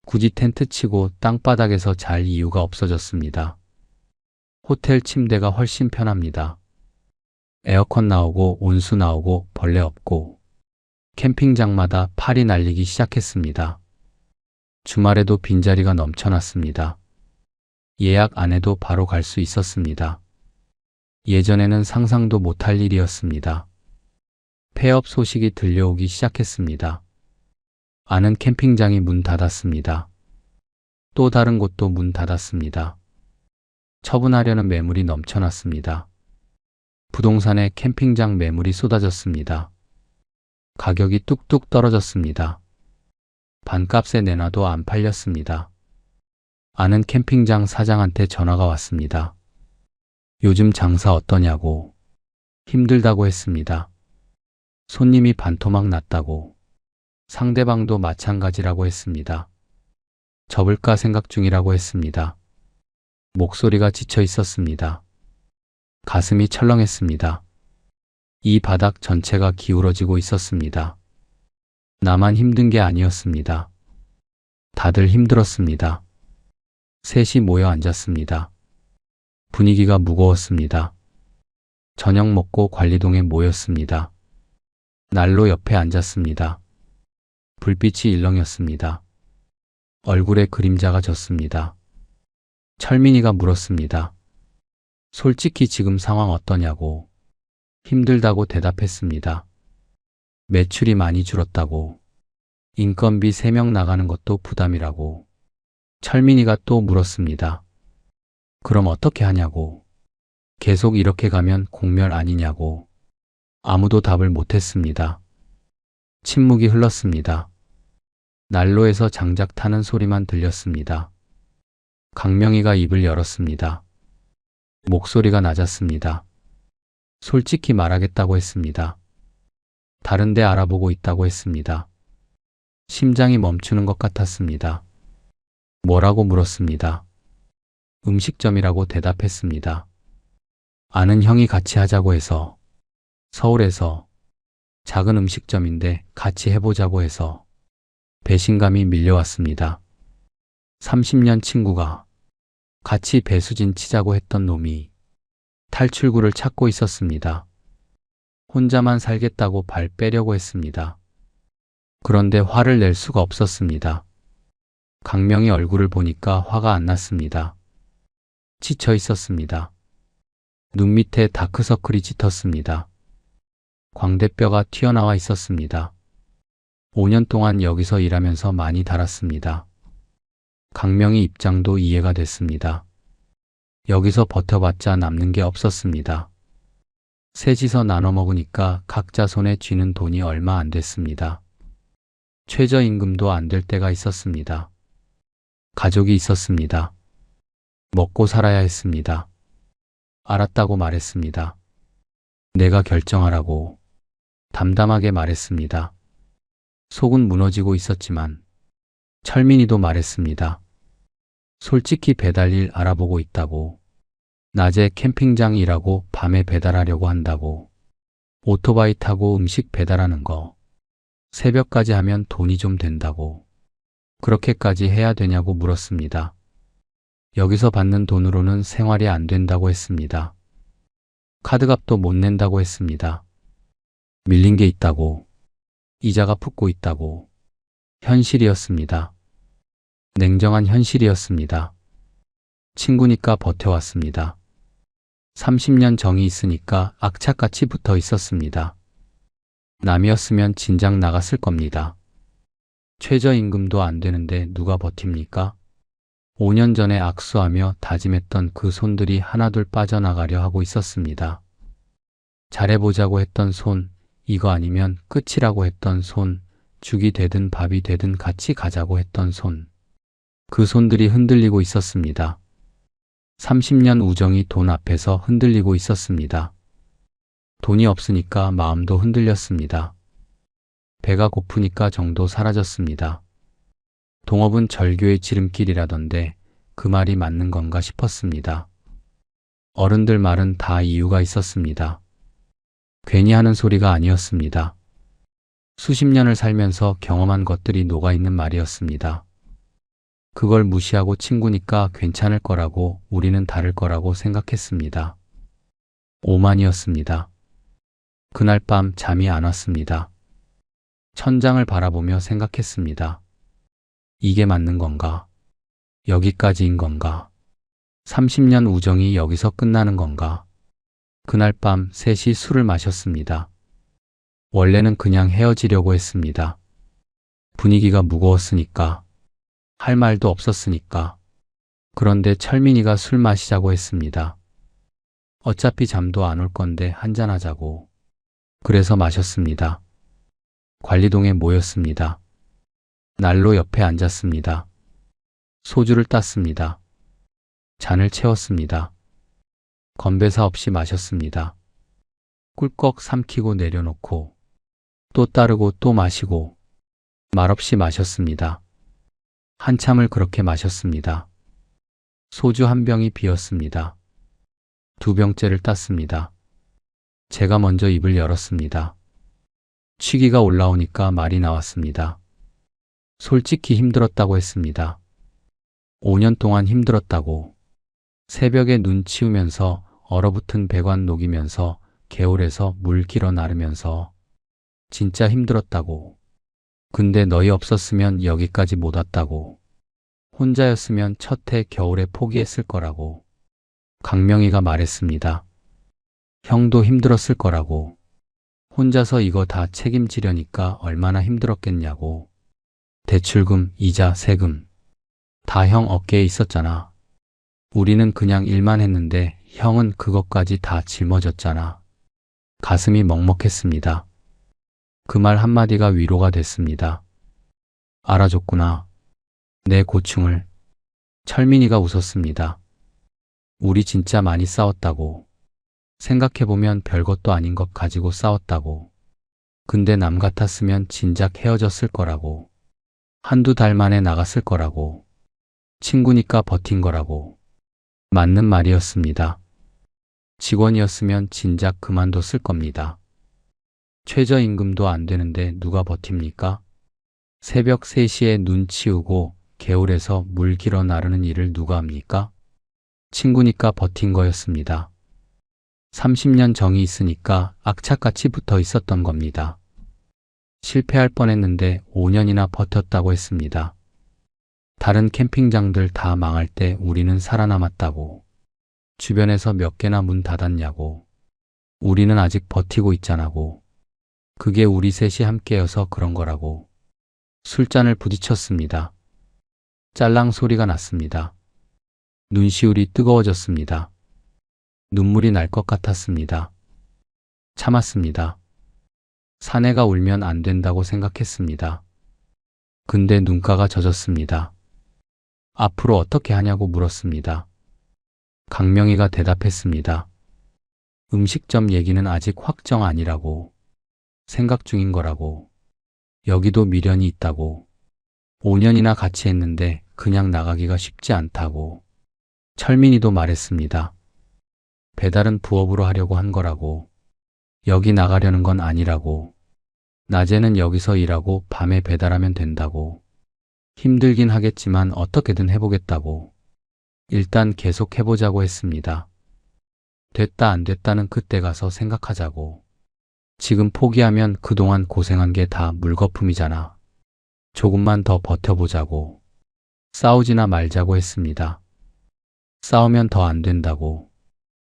굳이 텐트 치고 땅바닥에서 잘 이유가 없어졌습니다. 호텔 침대가 훨씬 편합니다. 에어컨 나오고 온수 나오고 벌레 없고 캠핑장마다 파리 날리기 시작했습니다. 주말에도 빈자리가 넘쳐났습니다. 예약 안 해도 바로 갈 수 있었습니다. 예전에는 상상도 못할 일이었습니다. 폐업 소식이 들려오기 시작했습니다. 아는 캠핑장이 문 닫았습니다. 또 다른 곳도 문 닫았습니다. 처분하려는 매물이 넘쳐났습니다. 부동산에 캠핑장 매물이 쏟아졌습니다. 가격이 뚝뚝 떨어졌습니다. 반값에 내놔도 안 팔렸습니다. 아는 캠핑장 사장한테 전화가 왔습니다. 요즘 장사 어떠냐고. 힘들다고 했습니다. 손님이 반토막 났다고. 상대방도 마찬가지라고 했습니다. 접을까 생각 중이라고 했습니다. 목소리가 지쳐 있었습니다. 가슴이 철렁했습니다. 이 바닥 전체가 기울어지고 있었습니다. 나만 힘든 게 아니었습니다. 다들 힘들었습니다. 셋이 모여 앉았습니다. 분위기가 무거웠습니다. 저녁 먹고 관리동에 모였습니다. 난로 옆에 앉았습니다. 불빛이 일렁였습니다. 얼굴에 그림자가 졌습니다. 철민이가 물었습니다. 솔직히 지금 상황 어떠냐고. 힘들다고 대답했습니다. 매출이 많이 줄었다고. 인건비 3명 나가는 것도 부담이라고. 철민이가 또 물었습니다. 그럼 어떻게 하냐고. 계속 이렇게 가면 공멸 아니냐고. 아무도 답을 못했습니다. 침묵이 흘렀습니다. 난로에서 장작 타는 소리만 들렸습니다. 강명희가 입을 열었습니다. 목소리가 낮았습니다. 솔직히 말하겠다고 했습니다. 다른 데 알아보고 있다고 했습니다. 심장이 멈추는 것 같았습니다. 뭐라고 물었습니다. 음식점이라고 대답했습니다. 아는 형이 같이 하자고 해서. 서울에서. 작은 음식점인데 같이 해보자고 해서. 배신감이 밀려왔습니다. 30년 친구가 같이 배수진 치자고 했던 놈이 탈출구를 찾고 있었습니다. 혼자만 살겠다고 발 빼려고 했습니다. 그런데 화를 낼 수가 없었습니다. 강명희 얼굴을 보니까 화가 안 났습니다. 지쳐 있었습니다. 눈 밑에 다크서클이 짙었습니다. 광대뼈가 튀어나와 있었습니다. 5년 동안 여기서 일하면서 많이 달았습니다. 강명희 입장도 이해가 됐습니다. 여기서 버텨봤자 남는 게 없었습니다. 셋이서 나눠 먹으니까 각자 손에 쥐는 돈이 얼마 안 됐습니다. 최저임금도 안 될 때가 있었습니다. 가족이 있었습니다. 먹고 살아야 했습니다. 알았다고 말했습니다. 내가 결정하라고 담담하게 말했습니다. 속은 무너지고 있었지만 철민이도 말했습니다. 솔직히 배달일 알아보고 있다고. 낮에 캠핑장 일하고 밤에 배달하려고 한다고. 오토바이 타고 음식 배달하는 거. 새벽까지 하면 돈이 좀 된다고. 그렇게까지 해야 되냐고 물었습니다. 여기서 받는 돈으로는 생활이 안 된다고 했습니다. 카드값도 못 낸다고 했습니다. 밀린 게 있다고. 이자가 붙고 있다고. 현실이었습니다. 냉정한 현실이었습니다. 친구니까 버텨왔습니다. 30년 정이 있으니까 악착같이 붙어 있었습니다. 남이었으면 진작 나갔을 겁니다. 최저임금도 안 되는데 누가 버팁니까? 5년 전에 악수하며 다짐했던 그 손들이 하나둘 빠져나가려 하고 있었습니다. 잘해보자고 했던 손, 이거 아니면 끝이라고 했던 손, 죽이 되든 밥이 되든 같이 가자고 했던 손. 그 손들이 흔들리고 있었습니다. 30년 우정이 돈 앞에서 흔들리고 있었습니다. 돈이 없으니까 마음도 흔들렸습니다. 배가 고프니까 정도 사라졌습니다. 동업은 절교의 지름길이라던데 그 말이 맞는 건가 싶었습니다. 어른들 말은 다 이유가 있었습니다. 괜히 하는 소리가 아니었습니다. 수십 년을 살면서 경험한 것들이 녹아있는 말이었습니다. 그걸 무시하고 친구니까 괜찮을 거라고, 우리는 다를 거라고 생각했습니다. 오만이었습니다. 그날 밤 잠이 안 왔습니다. 천장을 바라보며 생각했습니다. 이게 맞는 건가? 여기까지인 건가? 30년 우정이 여기서 끝나는 건가? 그날 밤 셋이 술을 마셨습니다. 원래는 그냥 헤어지려고 했습니다. 분위기가 무거웠으니까. 할 말도 없었으니까. 그런데 철민이가 술 마시자고 했습니다. 어차피 잠도 안 올 건데 한잔하자고. 그래서 마셨습니다. 관리동에 모였습니다. 난로 옆에 앉았습니다. 소주를 땄습니다. 잔을 채웠습니다. 건배사 없이 마셨습니다. 꿀꺽 삼키고 내려놓고 또 따르고 또 마시고 말없이 마셨습니다. 한참을 그렇게 마셨습니다. 소주 한 병이 비었습니다. 두 병째를 땄습니다. 제가 먼저 입을 열었습니다. 취기가 올라오니까 말이 나왔습니다. 솔직히 힘들었다고 했습니다. 5년 동안 힘들었다고. 새벽에 눈 치우면서 얼어붙은 배관 녹이면서 개울에서 물 길어 나르면서 진짜 힘들었다고. 근데 너희 없었으면 여기까지 못 왔다고. 혼자였으면 첫 해 겨울에 포기했을 거라고. 강명희가 말했습니다. 형도 힘들었을 거라고. 혼자서 이거 다 책임지려니까 얼마나 힘들었겠냐고. 대출금, 이자, 세금 다 형 어깨에 있었잖아. 우리는 그냥 일만 했는데 형은 그것까지 다 짊어졌잖아. 가슴이 먹먹했습니다. 그 말 한마디가 위로가 됐습니다. 알아줬구나. 내 고충을. 철민이가 웃었습니다. 우리 진짜 많이 싸웠다고. 생각해보면 별것도 아닌 것 가지고 싸웠다고. 근데 남 같았으면 진작 헤어졌을 거라고. 한두 달 만에 나갔을 거라고. 친구니까 버틴 거라고. 맞는 말이었습니다. 직원이었으면 진작 그만뒀을 겁니다. 최저임금도 안 되는데 누가 버팁니까? 새벽 3시에 눈 치우고 개울에서 물 길어 나르는 일을 누가 합니까? 친구니까 버틴 거였습니다. 30년 정이 있으니까 악착같이 붙어 있었던 겁니다. 실패할 뻔했는데 5년이나 버텼다고 했습니다. 다른 캠핑장들 다 망할 때 우리는 살아남았다고. 주변에서 몇 개나 문 닫았냐고. 우리는 아직 버티고 있잖아고. 그게 우리 셋이 함께여서 그런 거라고. 술잔을 부딪혔습니다. 짤랑 소리가 났습니다. 눈시울이 뜨거워졌습니다. 눈물이 날 것 같았습니다. 참았습니다. 사내가 울면 안 된다고 생각했습니다. 근데 눈가가 젖었습니다. 앞으로 어떻게 하냐고 물었습니다. 강명희가 대답했습니다. 음식점 얘기는 아직 확정 아니라고. 생각 중인 거라고. 여기도 미련이 있다고. 5년이나 같이 했는데 그냥 나가기가 쉽지 않다고. 철민이도 말했습니다. 배달은 부업으로 하려고 한 거라고. 여기 나가려는 건 아니라고. 낮에는 여기서 일하고 밤에 배달하면 된다고. 힘들긴 하겠지만 어떻게든 해보겠다고. 일단 계속 해보자고 했습니다. 됐다 안 됐다는 그때 가서 생각하자고. 지금 포기하면 그동안 고생한 게 다 물거품이잖아. 조금만 더 버텨보자고. 싸우지나 말자고 했습니다. 싸우면 더 안 된다고.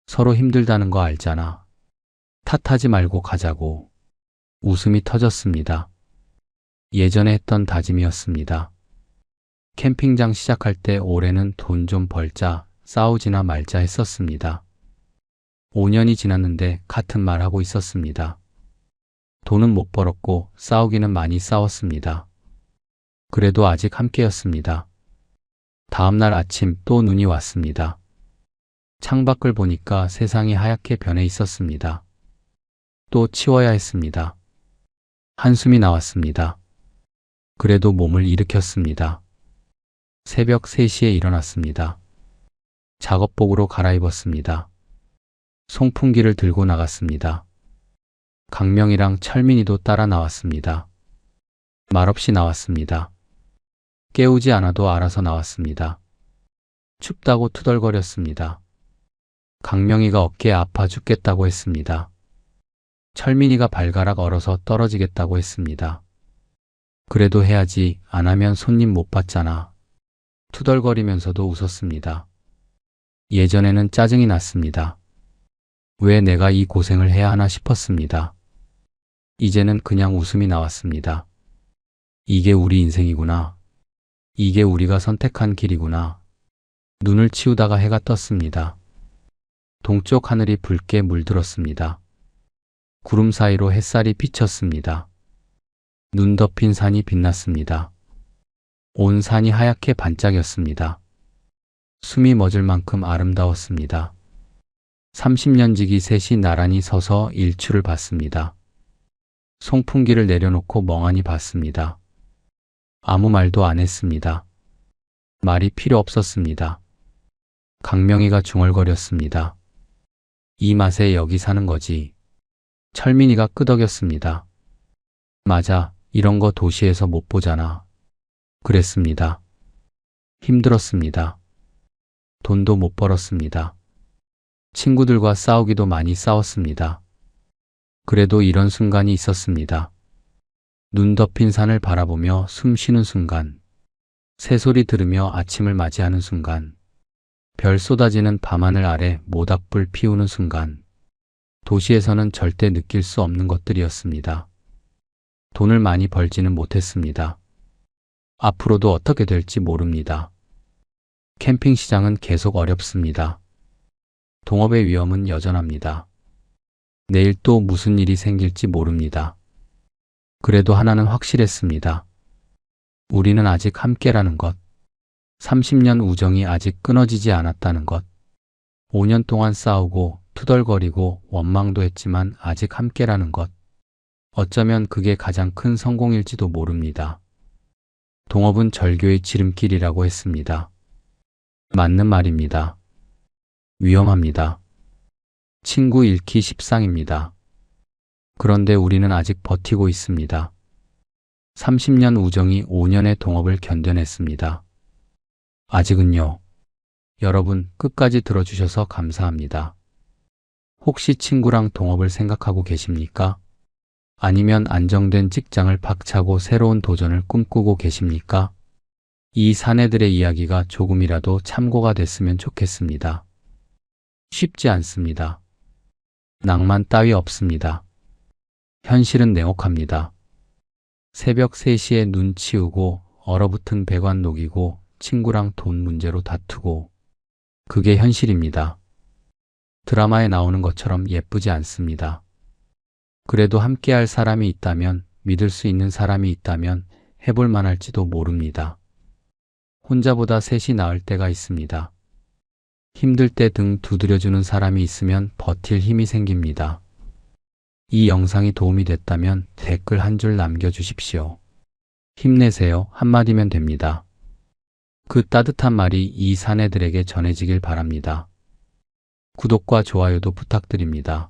서로 힘들다는 거 알잖아. 탓하지 말고 가자고. 웃음이 터졌습니다. 예전에 했던 다짐이었습니다. 캠핑장 시작할 때 올해는 돈 좀 벌자, 싸우지나 말자 했었습니다. 5년이 지났는데 같은 말 하고 있었습니다. 돈은 못 벌었고 싸우기는 많이 싸웠습니다. 그래도 아직 함께였습니다. 다음 날 아침 또 눈이 왔습니다. 창밖을 보니까 세상이 하얗게 변해 있었습니다. 또 치워야 했습니다. 한숨이 나왔습니다. 그래도 몸을 일으켰습니다. 새벽 3시에 일어났습니다. 작업복으로 갈아입었습니다. 송풍기를 들고 나갔습니다. 강명이랑 철민이도 따라 나왔습니다. 말없이 나왔습니다. 깨우지 않아도 알아서 나왔습니다. 춥다고 투덜거렸습니다. 강명이가 어깨 아파 죽겠다고 했습니다. 철민이가 발가락 얼어서 떨어지겠다고 했습니다. 그래도 해야지, 안 하면 손님 못 받잖아. 투덜거리면서도 웃었습니다. 예전에는 짜증이 났습니다. 왜 내가 이 고생을 해야 하나 싶었습니다. 이제는 그냥 웃음이 나왔습니다. 이게 우리 인생이구나. 이게 우리가 선택한 길이구나. 눈을 치우다가 해가 떴습니다. 동쪽 하늘이 붉게 물들었습니다. 구름 사이로 햇살이 비쳤습니다. 눈 덮인 산이 빛났습니다. 온 산이 하얗게 반짝였습니다. 숨이 멎을 만큼 아름다웠습니다. 30년 지기 셋이 나란히 서서 일출을 봤습니다. 송풍기를 내려놓고 멍하니 봤습니다. 아무 말도 안 했습니다. 말이 필요 없었습니다. 강명이가 중얼거렸습니다. 이 맛에 여기 사는 거지. 철민이가 끄덕였습니다. 맞아, 이런 거 도시에서 못 보잖아. 그랬습니다. 힘들었습니다. 돈도 못 벌었습니다. 친구들과 싸우기도 많이 싸웠습니다. 그래도 이런 순간이 있었습니다. 눈 덮인 산을 바라보며 숨 쉬는 순간, 새소리 들으며 아침을 맞이하는 순간, 별 쏟아지는 밤하늘 아래 모닥불 피우는 순간, 도시에서는 절대 느낄 수 없는 것들이었습니다. 돈을 많이 벌지는 못했습니다. 앞으로도 어떻게 될지 모릅니다. 캠핑 시장은 계속 어렵습니다. 동업의 위험은 여전합니다. 내일 또 무슨 일이 생길지 모릅니다. 그래도 하나는 확실했습니다. 우리는 아직 함께라는 것. 30년 우정이 아직 끊어지지 않았다는 것. 5년 동안 싸우고 투덜거리고 원망도 했지만 아직 함께라는 것. 어쩌면 그게 가장 큰 성공일지도 모릅니다. 동업은 절교의 지름길이라고 했습니다. 맞는 말입니다. 위험합니다. 친구 잃기 십상입니다. 그런데 우리는 아직 버티고 있습니다. 30년 우정이 5년의 동업을 견뎌냈습니다. 아직은요. 여러분 끝까지 들어주셔서 감사합니다. 혹시 친구랑 동업을 생각하고 계십니까? 아니면 안정된 직장을 박차고 새로운 도전을 꿈꾸고 계십니까? 이 사내들의 이야기가 조금이라도 참고가 됐으면 좋겠습니다. 쉽지 않습니다. 낭만 따위 없습니다. 현실은 냉혹합니다. 새벽 3시에 눈 치우고 얼어붙은 배관 녹이고 친구랑 돈 문제로 다투고 그게 현실입니다. 드라마에 나오는 것처럼 예쁘지 않습니다. 그래도 함께할 사람이 있다면, 믿을 수 있는 사람이 있다면 해볼 만할지도 모릅니다. 혼자보다 셋이 나을 때가 있습니다. 힘들 때 등 두드려주는 사람이 있으면 버틸 힘이 생깁니다. 이 영상이 도움이 됐다면 댓글 한 줄 남겨주십시오. 힘내세요 한마디면 됩니다. 그 따뜻한 말이 이 사내들에게 전해지길 바랍니다. 구독과 좋아요도 부탁드립니다.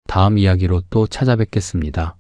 다음 이야기로 또 찾아뵙겠습니다.